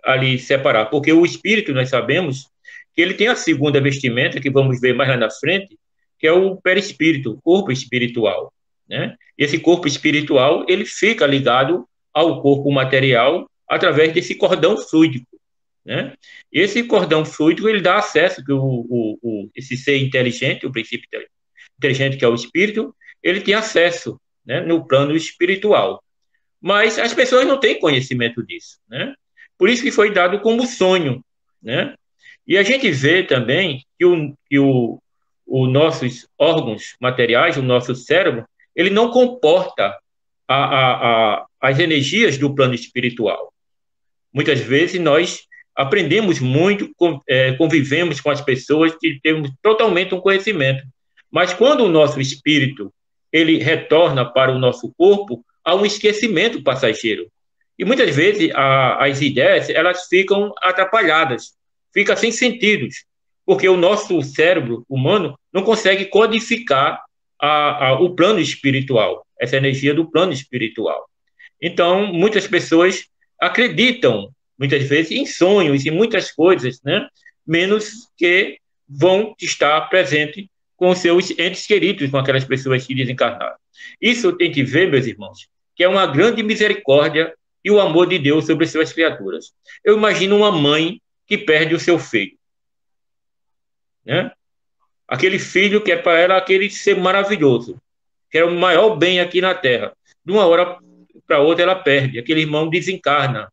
ali separar, porque o espírito, nós sabemos que ele tem a segunda vestimenta, que vamos ver mais lá na frente, que é o perispírito, o corpo espiritual, né? Esse corpo espiritual, ele fica ligado ao corpo material através desse cordão fluídico, né? Esse cordão fluídico, ele dá acesso que esse ser inteligente, o princípio inteligente que é o espírito, ele tem acesso, né, no plano espiritual. Mas as pessoas não têm conhecimento disso, né? Por isso que foi dado como sonho, né? E a gente vê também que os nossos órgãos materiais, o nosso cérebro, ele não comporta as energias do plano espiritual. Muitas vezes nós aprendemos muito, convivemos com as pessoas que temos totalmente um conhecimento. Mas quando o nosso espírito ele retorna para o nosso corpo, há um esquecimento passageiro. E muitas vezes as ideias elas ficam atrapalhadas, ficam sem sentidos, porque o nosso cérebro humano não consegue codificar o plano espiritual, essa energia do plano espiritual. Então, muitas pessoas acreditam, muitas vezes, em sonhos, em muitas coisas, né? Menos que vão estar presentes com seus entes queridos, com aquelas pessoas que desencarnaram. Isso tem que ver, meus irmãos, que é uma grande misericórdia e o amor de Deus sobre as suas criaturas. Eu imagino uma mãe que perde o seu filho, né? Aquele filho que é para ela aquele ser maravilhoso, que é o maior bem aqui na Terra. De uma hora para outra ela perde, aquele irmão desencarna,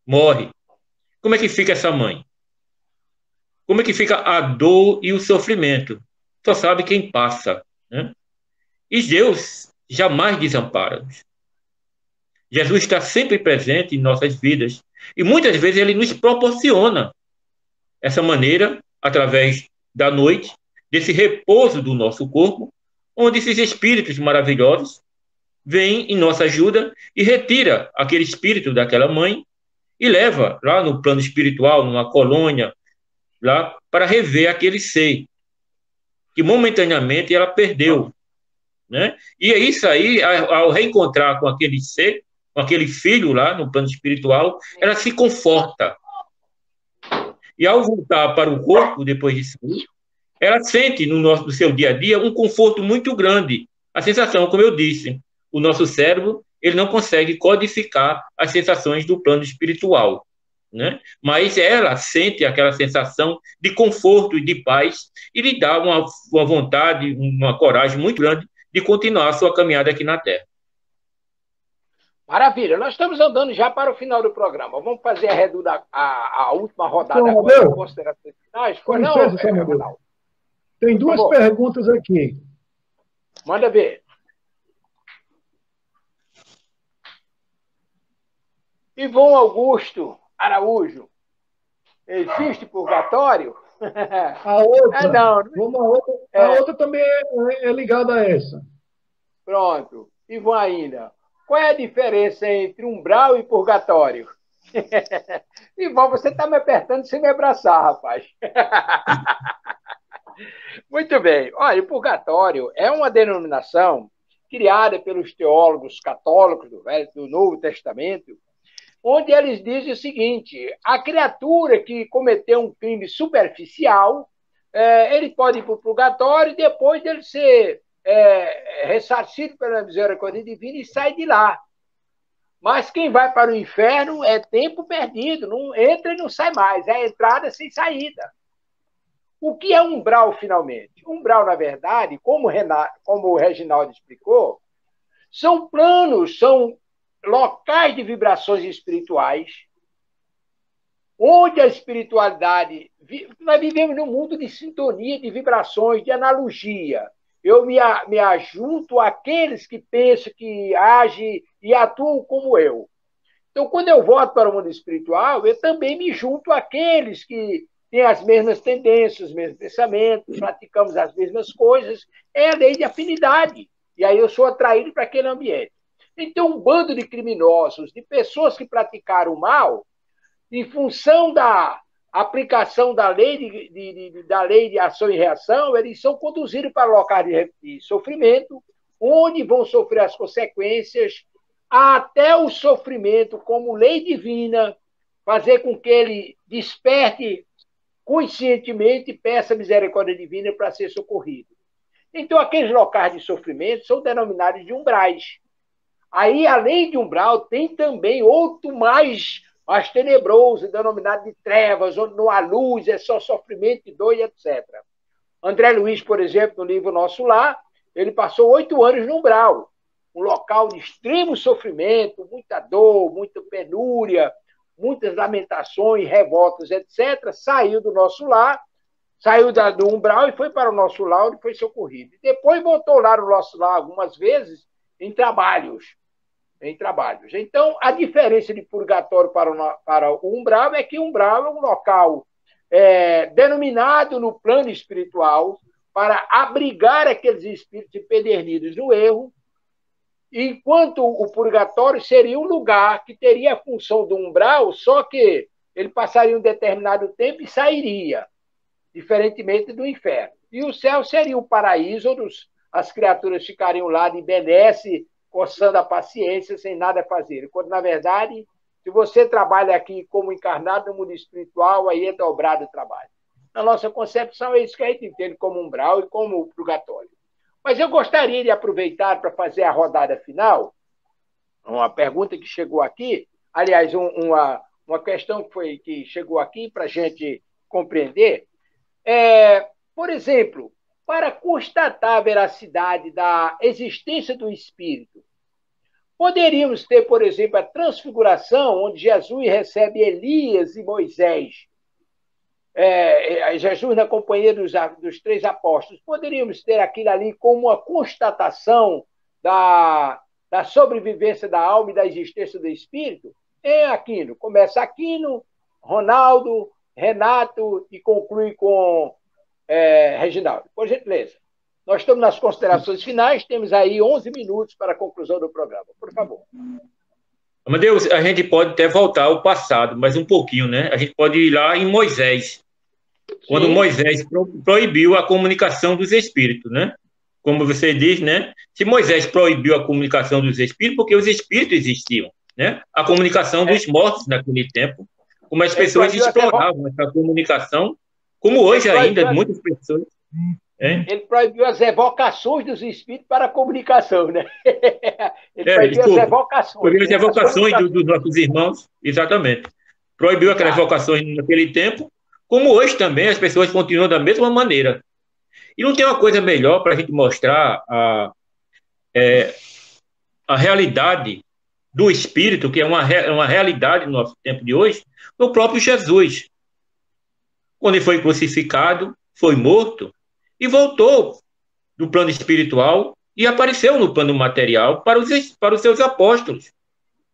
morre. Como é que fica essa mãe? Como é que fica a dor e o sofrimento? Só sabe quem passa, né? E Deus jamais desampara-nos. Jesus está sempre presente em nossas vidas e muitas vezes ele nos proporciona essa maneira através da noite, desse repouso do nosso corpo, onde esses espíritos maravilhosos vêm em nossa ajuda e retira aquele espírito daquela mãe e leva lá no plano espiritual, numa colônia, lá para rever aquele ser que momentaneamente ela perdeu, né? E é isso aí, ao reencontrar com aquele ser, com aquele filho lá no plano espiritual, ela se conforta. E ao voltar para o corpo, depois disso, ela sente no seu dia a dia um conforto muito grande. A sensação, como eu disse, o nosso cérebro ele não consegue codificar as sensações do plano espiritual, né? Mas ela sente aquela sensação de conforto e de paz e lhe dá uma vontade, uma coragem muito grande de continuar a sua caminhada aqui na Terra. Maravilha, nós estamos andando já para o final do programa. Vamos fazer a última rodada agora, de considerações finais? Tem duas perguntas aqui. Manda ver. Ivon Augusto Araújo, existe purgatório? A outra, não. A outra também é ligada a essa. Pronto. Ivon ainda. Qual é a diferença entre umbral e purgatório? Ivon, você está me apertando sem me abraçar, rapaz. Muito bem. Olha, o purgatório é uma denominação criada pelos teólogos católicos do Novo Testamento, onde eles dizem o seguinte: a criatura que cometeu um crime superficial, ele pode ir para o purgatório e depois dele ser ressarcido pela misericórdia divina e sai de lá. Mas quem vai para o inferno é tempo perdido, não entra e não sai mais, é entrada sem saída. O que é umbral, finalmente? Umbral, na verdade, como o Reginaldo explicou, são planos, são locais de vibrações espirituais, onde a espiritualidade... Nós vivemos num mundo de sintonia, de vibrações, de analogia. Eu me ajunto àqueles que pensam, que agem e atuam como eu. Então, quando eu volto para o mundo espiritual, eu também me junto àqueles que têm as mesmas tendências, os mesmos pensamentos, praticamos as mesmas coisas. É a lei de afinidade. E aí eu sou atraído para aquele ambiente. Então, um bando de criminosos, de pessoas que praticaram o mal, em função da aplicação da lei de ação e reação, eles são conduzidos para locais de sofrimento, onde vão sofrer as consequências, até o sofrimento, como lei divina, fazer com que ele desperte conscientemente e peça misericórdia divina para ser socorrido. Então, aqueles locais de sofrimento são denominados de umbrais. Aí, além de umbral, tem também outro mais tenebroso, denominado de trevas, onde não há luz, é só sofrimento e dor, etc. André Luiz, por exemplo, no livro Nosso Lar, ele passou 8 anos no umbral, um local de extremo sofrimento, muita dor, muita penúria, muitas lamentações, revoltas, etc. Saiu do Nosso Lar, saiu do umbral e foi para o Nosso Lar, onde foi socorrido. Depois voltou lá no Nosso Lar algumas vezes em trabalhos. Então, a diferença de purgatório para o umbral é que o umbral é um local denominado no plano espiritual para abrigar aqueles espíritos empedernidos no erro, enquanto o purgatório seria um lugar que teria a função do umbral, só que ele passaria um determinado tempo e sairia, diferentemente do inferno. E o céu seria o paraíso, onde as criaturas ficariam lá de benesse, coçando a paciência, sem nada a fazer. Quando, na verdade, se você trabalha aqui como encarnado no mundo espiritual, aí é dobrado o trabalho. Na nossa concepção, é isso que a gente entende como umbral e como purgatório. Mas eu gostaria de aproveitar para fazer a rodada final, uma pergunta que chegou aqui, aliás, uma questão que chegou aqui para a gente compreender. Por exemplo, para constatar a veracidade da existência do Espírito, poderíamos ter, por exemplo, a transfiguração, onde Jesus recebe Elias e Moisés, Jesus na companhia dos 3 apóstolos. Poderíamos ter aquilo ali como uma constatação da sobrevivência da alma e da existência do Espírito? Aquino. Começa Aquino, Ronaldo, Renato e conclui com Reginaldo. Por gentileza. Nós estamos nas considerações finais, temos aí 11 minutos para a conclusão do programa. Por favor. Amadeus, a gente pode até voltar ao passado, mas um pouquinho, né? A gente pode ir lá em Moisés. Quando Moisés proibiu a comunicação dos espíritos, né? Como você diz, né? Se Moisés proibiu a comunicação dos espíritos, porque os espíritos existiam, né? A comunicação dos mortos naquele tempo, como as pessoas exploravam essa comunicação, como hoje ainda, muitas pessoas... Ele proibiu as evocações dos espíritos para a comunicação, né? Ele proibiu as evocações. Proibiu as evocações dos nossos irmãos, exatamente. Proibiu aquelas evocações naquele tempo, como hoje também as pessoas continuam da mesma maneira. E não tem uma coisa melhor para a gente mostrar a realidade do espírito, que é uma realidade no nosso tempo de hoje, do próprio Jesus. Quando ele foi crucificado, foi morto, e voltou do plano espiritual e apareceu no plano material para os seus apóstolos.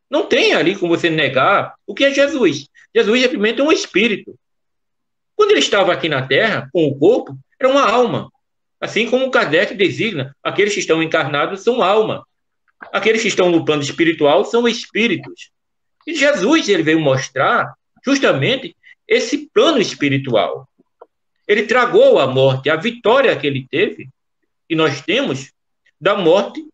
Não tem ali como você negar o que é Jesus. Jesus simplesmente é um espírito. Quando ele estava aqui na Terra, com o corpo, era uma alma. Assim como Kardec designa, aqueles que estão encarnados são alma. Aqueles que estão no plano espiritual são espíritos. E Jesus ele veio mostrar justamente esse plano espiritual. Ele tragou a morte, a vitória que ele teve, e nós temos, da morte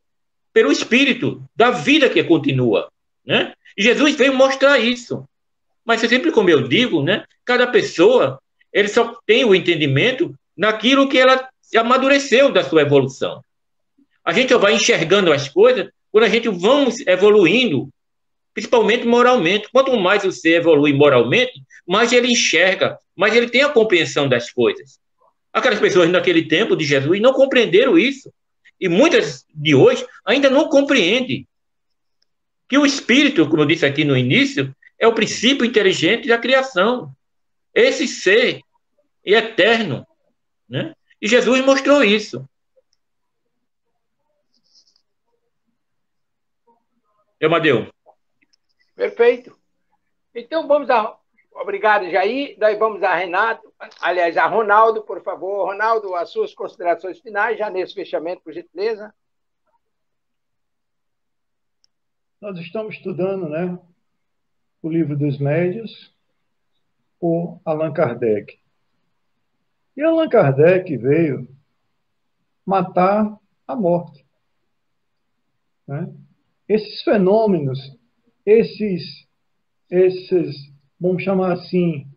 pelo espírito, da vida que continua, né? E Jesus veio mostrar isso. Mas sempre como eu digo, né? Cada pessoa, ele só tem o entendimento naquilo que ela se amadureceu da sua evolução. A gente só vai enxergando as coisas quando a gente vamos evoluindo, principalmente moralmente. Quanto mais o ser evolui moralmente, mais ele enxerga, mais ele tem a compreensão das coisas. Aquelas pessoas naquele tempo de Jesus não compreenderam isso. E muitas de hoje ainda não compreendem que o espírito, como eu disse aqui no início, é o princípio inteligente da criação. Esse ser é eterno, né? E Jesus mostrou isso. Amadeu. Perfeito. Então vamos a... Obrigado, Jair. Nós vamos a Renato, aliás, a Ronaldo, por favor. Ronaldo, as suas considerações finais, já nesse fechamento, por gentileza. Nós estamos estudando, né, o Livro dos Médiuns, por Allan Kardec. E Allan Kardec veio matar a morte, né? Esses fenômenos, vamos chamar assim,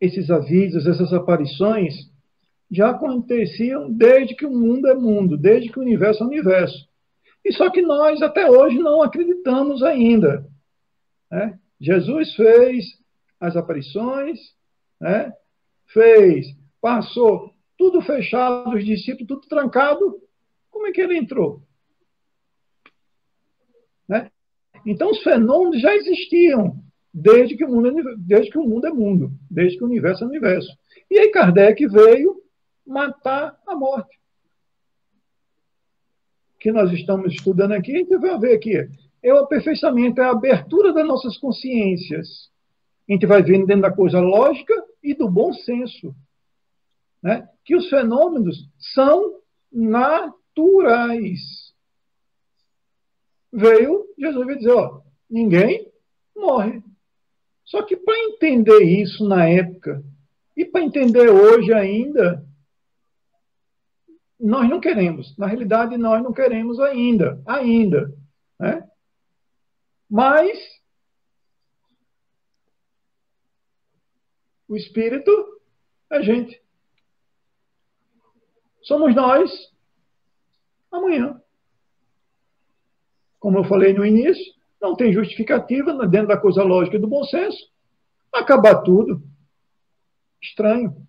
esses avisos, essas aparições, já aconteciam desde que o mundo é mundo, desde que o universo é universo. E só que nós, até hoje, não acreditamos ainda, né? Jesus fez as aparições, né? Passou tudo fechado, os discípulos tudo trancado. Como é que ele entrou? Né? Então, os fenômenos já existiam desde que o mundo é mundo, desde que o universo é universo. E aí Kardec veio matar a morte. O que nós estamos estudando aqui, a gente vai ver aqui, é o aperfeiçoamento, é a abertura das nossas consciências. A gente vai vendo dentro da coisa lógica e do bom senso, né? Que os fenômenos são naturais. Jesus veio dizer, ó, ninguém morre. Só que para entender isso na época, e para entender hoje ainda, nós não queremos. Na realidade, nós não queremos ainda, né? Mas o espírito é a gente. Somos nós amanhã. Como eu falei no início, não tem justificativa dentro da coisa lógica e do bom senso. Acabar tudo. Estranho,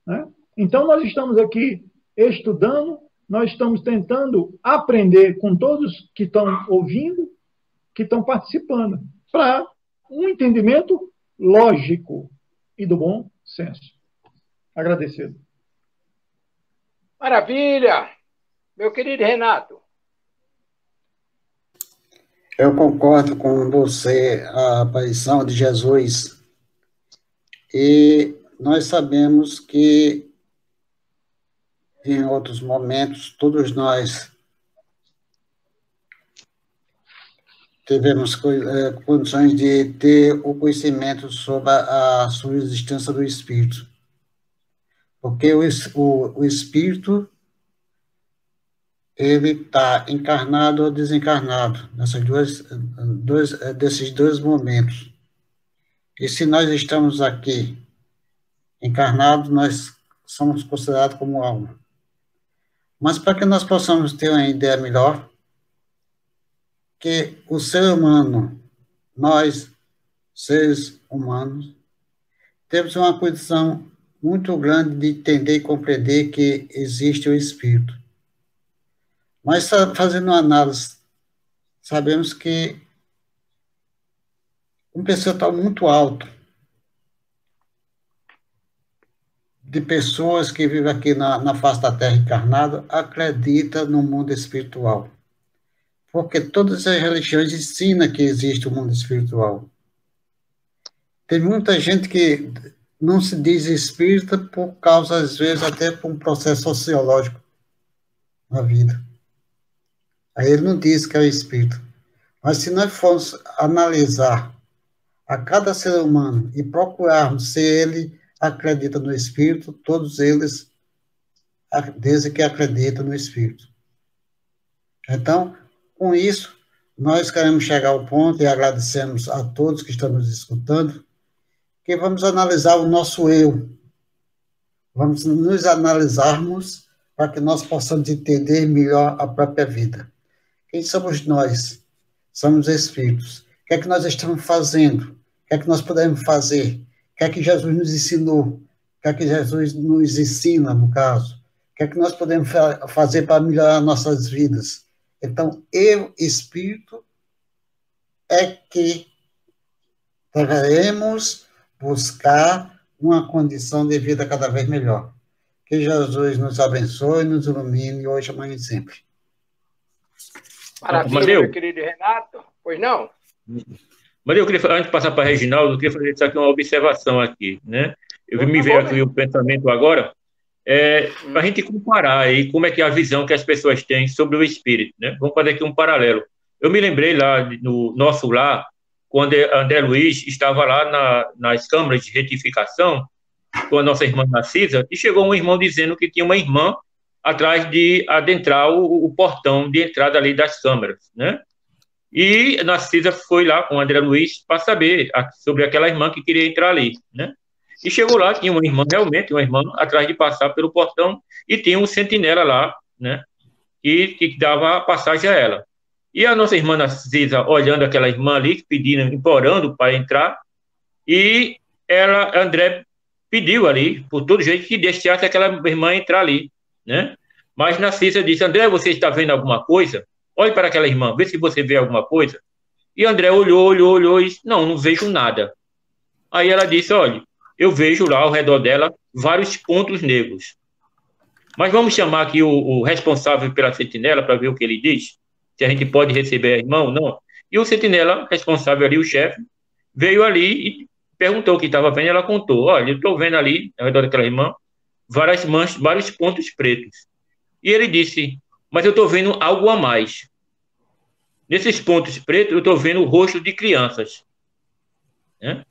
né? Então, nós estamos aqui estudando, nós estamos tentando aprender com todos que estão ouvindo, que estão participando, para um entendimento lógico e do bom senso. Agradecido. Maravilha! Meu querido Renato. Eu concordo com você, a aparição de Jesus. E nós sabemos que, em outros momentos, todos nós tivemos condições de ter o conhecimento sobre a sua existência do Espírito. Porque o espírito, ele está encarnado ou desencarnado, desses dois momentos. E se nós estamos aqui encarnados, nós somos considerados como alma. Mas para que nós possamos ter uma ideia melhor, que o ser humano, nós, seres humanos, temos uma condição muito grande de entender e compreender que existe o espírito. Mas, fazendo uma análise, sabemos que um percentual muito alto de pessoas que vivem aqui na face da Terra encarnada acredita no mundo espiritual. Porque todas as religiões ensinam que existe o mundo espiritual. Tem muita gente que não se diz espírita por causa, às vezes, até por um processo sociológico na vida. Aí ele não diz que é espírita. Mas se nós formos analisar a cada ser humano e procurarmos se ele acredita no espírito, todos eles dizem que acreditam no espírito. Então, com isso, nós queremos chegar ao ponto e agradecemos a todos que estão nos escutando, que vamos analisar o nosso eu. Vamos nos analisarmos para que nós possamos entender melhor a própria vida. Quem somos nós? Somos espíritos. O que é que nós estamos fazendo? O que é que nós podemos fazer? O que é que Jesus nos ensinou? O que é que Jesus nos ensina, no caso? O que é que nós podemos fazer para melhorar nossas vidas? Então, eu, espírito, é que devemos buscar uma condição de vida cada vez melhor. Que Jesus nos abençoe, nos ilumine hoje, amanhã e sempre. Maravilha, meu querido Renato. Pois não? Mas eu queria, antes de passar para Reginaldo, eu queria fazer isso aqui, uma observação aqui, né? Me veio aqui o pensamento agora, para a gente comparar aí como é que é a visão que as pessoas têm sobre o espírito, né? Vamos fazer aqui um paralelo. Eu me lembrei lá no nosso lar, quando André Luiz estava lá nas câmaras de retificação, com a nossa irmã Narcisa, e chegou um irmão dizendo que tinha uma irmã atrás de adentrar o portão de entrada ali das câmaras, né? E Narcisa foi lá com o André Luiz para saber sobre aquela irmã que queria entrar ali, né? E chegou lá, tinha uma irmã, realmente, uma irmã atrás de passar pelo portão, e tinha um sentinela lá, né? Que dava a passagem a ela. E a nossa irmã Narcisa, olhando aquela irmã ali, pedindo, implorando para entrar, e André pediu ali, por todo jeito, que deixasse aquela irmã entrar ali, né? Mas Narcisa disse: André, você está vendo alguma coisa? Olhe para aquela irmã, vê se você vê alguma coisa. E André olhou e disse: não vejo nada. Aí ela disse: olha, eu vejo lá ao redor dela vários pontos negros. Mas vamos chamar aqui o responsável pela sentinela para ver o que ele diz, se a gente pode receber a irmã ou não. E o sentinela, responsável ali, o chefe, veio ali e perguntou o que estava vendo, e ela contou: olha, eu estou vendo ali, ao redor daquela irmã, várias manchas, vários pontos pretos. E ele disse: mas eu estou vendo algo a mais. Nesses pontos pretos, eu estou vendo o rosto de crianças, né?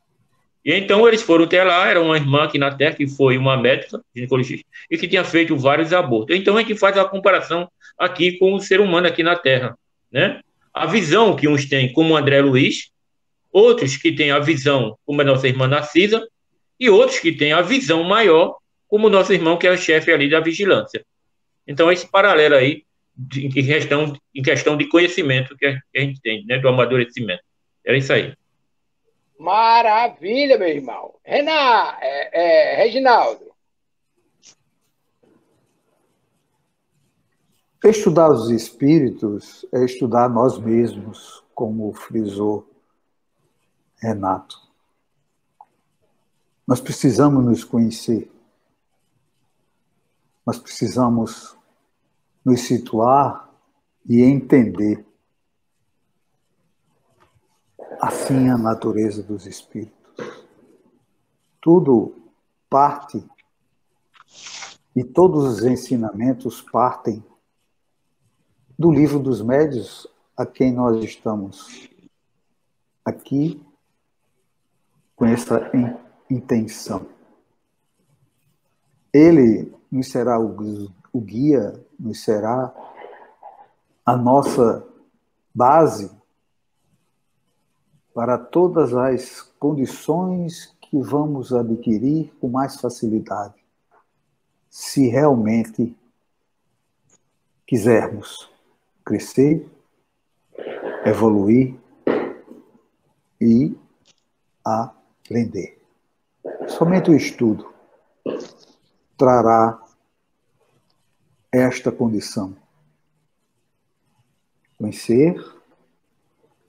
E então eles foram até lá, era uma irmã aqui na Terra, que foi uma médica, ginecologista, e que tinha feito vários abortos. Então a gente faz a comparação aqui com o ser humano aqui na Terra, né? A visão que uns têm, como o André Luiz, outros que têm a visão, como a nossa irmã Narcisa, e outros que têm a visão maior, como o nosso irmão, que é o chefe ali da vigilância. Então, esse paralelo aí, em questão de conhecimento que a gente tem, né, do amadurecimento. Era isso aí. Maravilha, meu irmão. Reginaldo. Estudar os espíritos é estudar nós mesmos, como frisou Renato. Nós precisamos nos conhecer. Nós precisamos nos situar e entender assim a natureza dos espíritos. Tudo parte e todos os ensinamentos partem do Livro dos Médiuns, a quem nós estamos aqui com essa intenção. Ele nos será o guia, nos será a nossa base para todas as condições que vamos adquirir com mais facilidade, se realmente quisermos crescer, evoluir e aprender. Somente o estudo trará esta condição. Conhecer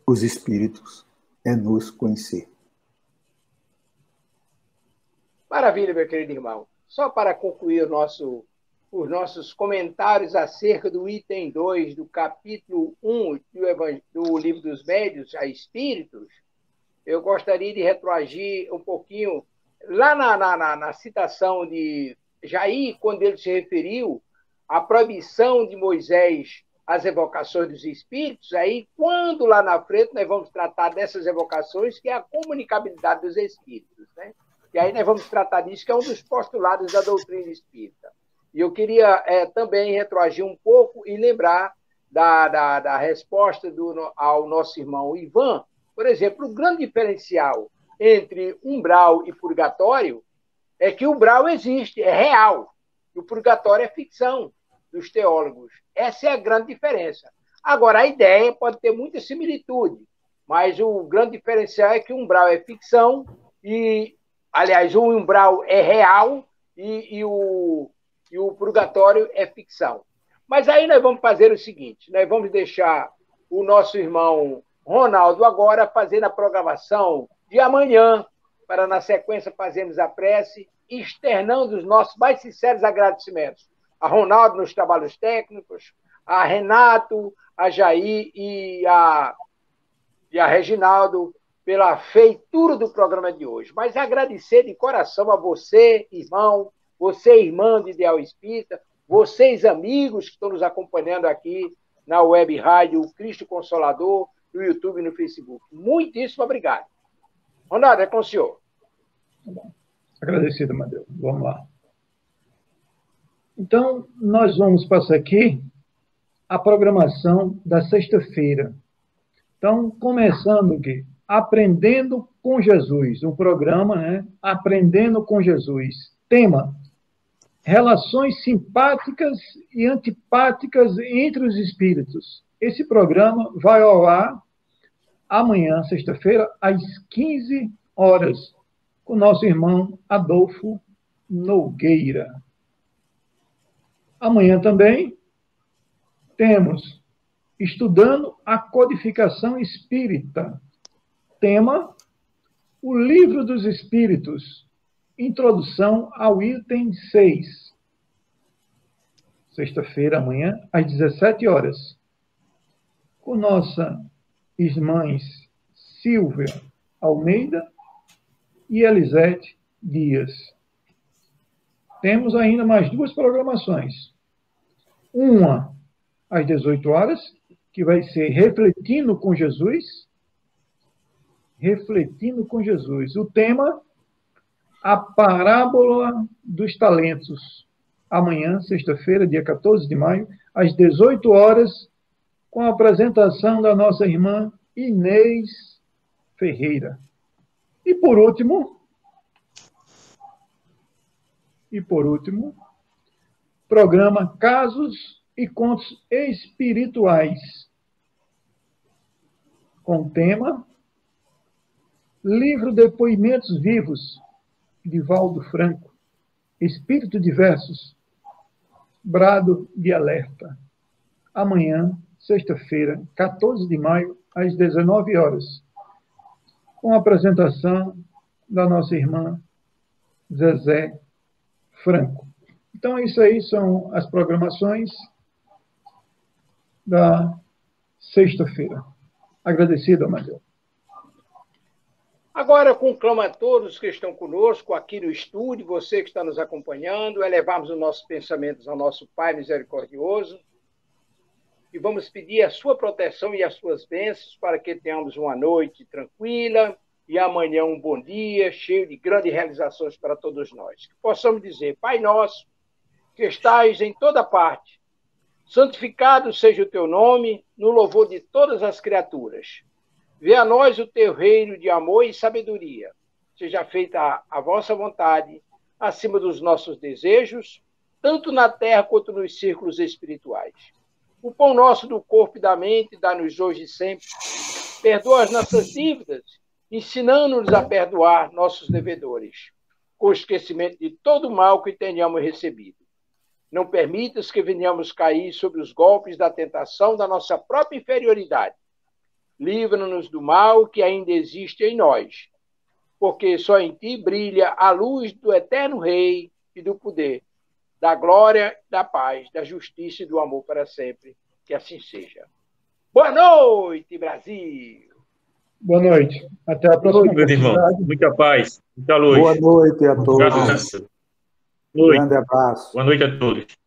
os espíritos é nos conhecer. Maravilha, meu querido irmão. Só para concluir os nossos comentários acerca do item 2 do capítulo 1 do Livro dos Médiuns, a Espíritos, eu gostaria de retroagir um pouquinho lá na citação de Jair, quando ele se referiu à proibição de Moisés às evocações dos espíritos. Aí, quando lá na frente nós vamos tratar dessas evocações, que é a comunicabilidade dos espíritos, né? E aí nós vamos tratar disso, que é um dos postulados da doutrina espírita. E eu queria também retroagir um pouco e lembrar da resposta ao nosso irmão Ivan. Por exemplo, o grande diferencial entre umbral e purgatório é que o umbral existe, é real, e o purgatório é ficção dos teólogos. Essa é a grande diferença. Agora, a ideia pode ter muita similitude, mas o grande diferencial é que o umbral é ficção, aliás, o umbral é real e o purgatório é ficção. Mas aí nós vamos fazer o seguinte, nós vamos deixar o nosso irmão Ronaldo agora fazendo a programação de amanhã, para na sequência fazermos a prece, externando os nossos mais sinceros agradecimentos a Ronaldo nos trabalhos técnicos, a Renato, a Jair e a Reginaldo pela feitura do programa de hoje. Mas agradecer de coração a você, irmão, você, irmã de Ideal Espírita, vocês, amigos que estão nos acompanhando aqui na web rádio Cristo Consolador, no YouTube e no Facebook. Muitíssimo obrigado. Ronaldo, é com o senhor. Agradecido, Amadeu. Vamos lá. Então, nós vamos passar aqui a programação da sexta-feira. Então, começando aqui, Aprendendo com Jesus, um programa, né? Aprendendo com Jesus. Tema: relações simpáticas e antipáticas entre os espíritos. Esse programa vai ao ar amanhã, sexta-feira, às 15 horas, com o nosso irmão Adolfo Nogueira. Amanhã também temos Estudando a Codificação Espírita. Tema: O Livro dos Espíritos. Introdução ao item 6. Sexta-feira, amanhã, às 17 horas. Com nossas irmãs Silvia Almeida e Elisete Dias. Temos ainda mais duas programações. Uma às 18 horas, que vai ser Refletindo com Jesus. Refletindo com Jesus. O tema: A Parábola dos Talentos. Amanhã, sexta-feira, dia 14 de maio, às 18 horas, com a apresentação da nossa irmã Inês Ferreira. E por último, programa Casos e Contos Espirituais, com tema Livro Depoimentos Vivos, de Valdo Franco, Espírito Diversos, Brado de Alerta. Amanhã, sexta-feira, 14 de maio, às 19 horas, com a apresentação da nossa irmã Zezé Franco. Então, isso aí são as programações da sexta-feira. Agradecido, Amadeu. Agora, conclamo a todos que estão conosco aqui no estúdio, você que está nos acompanhando, elevarmos os nossos pensamentos ao nosso Pai misericordioso e vamos pedir a sua proteção e as suas bênçãos para que tenhamos uma noite tranquila, e amanhã um bom dia, cheio de grandes realizações para todos nós. Que possamos dizer, Pai nosso, que estais em toda parte, santificado seja o teu nome, no louvor de todas as criaturas. Vê a nós o teu reino de amor e sabedoria. Seja feita a vossa vontade, acima dos nossos desejos, tanto na terra quanto nos círculos espirituais. O pão nosso do corpo e da mente, dá-nos hoje e sempre. Perdoa as nossas dívidas, ensinando-nos a perdoar nossos devedores, com esquecimento de todo o mal que tenhamos recebido. Não permitas que venhamos cair sobre os golpes da tentação da nossa própria inferioridade. Livra-nos do mal que ainda existe em nós, porque só em ti brilha a luz do eterno Rei e do poder, da glória, da paz, da justiça e do amor para sempre. Que assim seja. Boa noite, Brasil! Boa noite. Até a próxima. Meus irmãos, muita paz, muita luz. Boa noite a todos. Boa noite. Grande abraço. Boa noite a todos.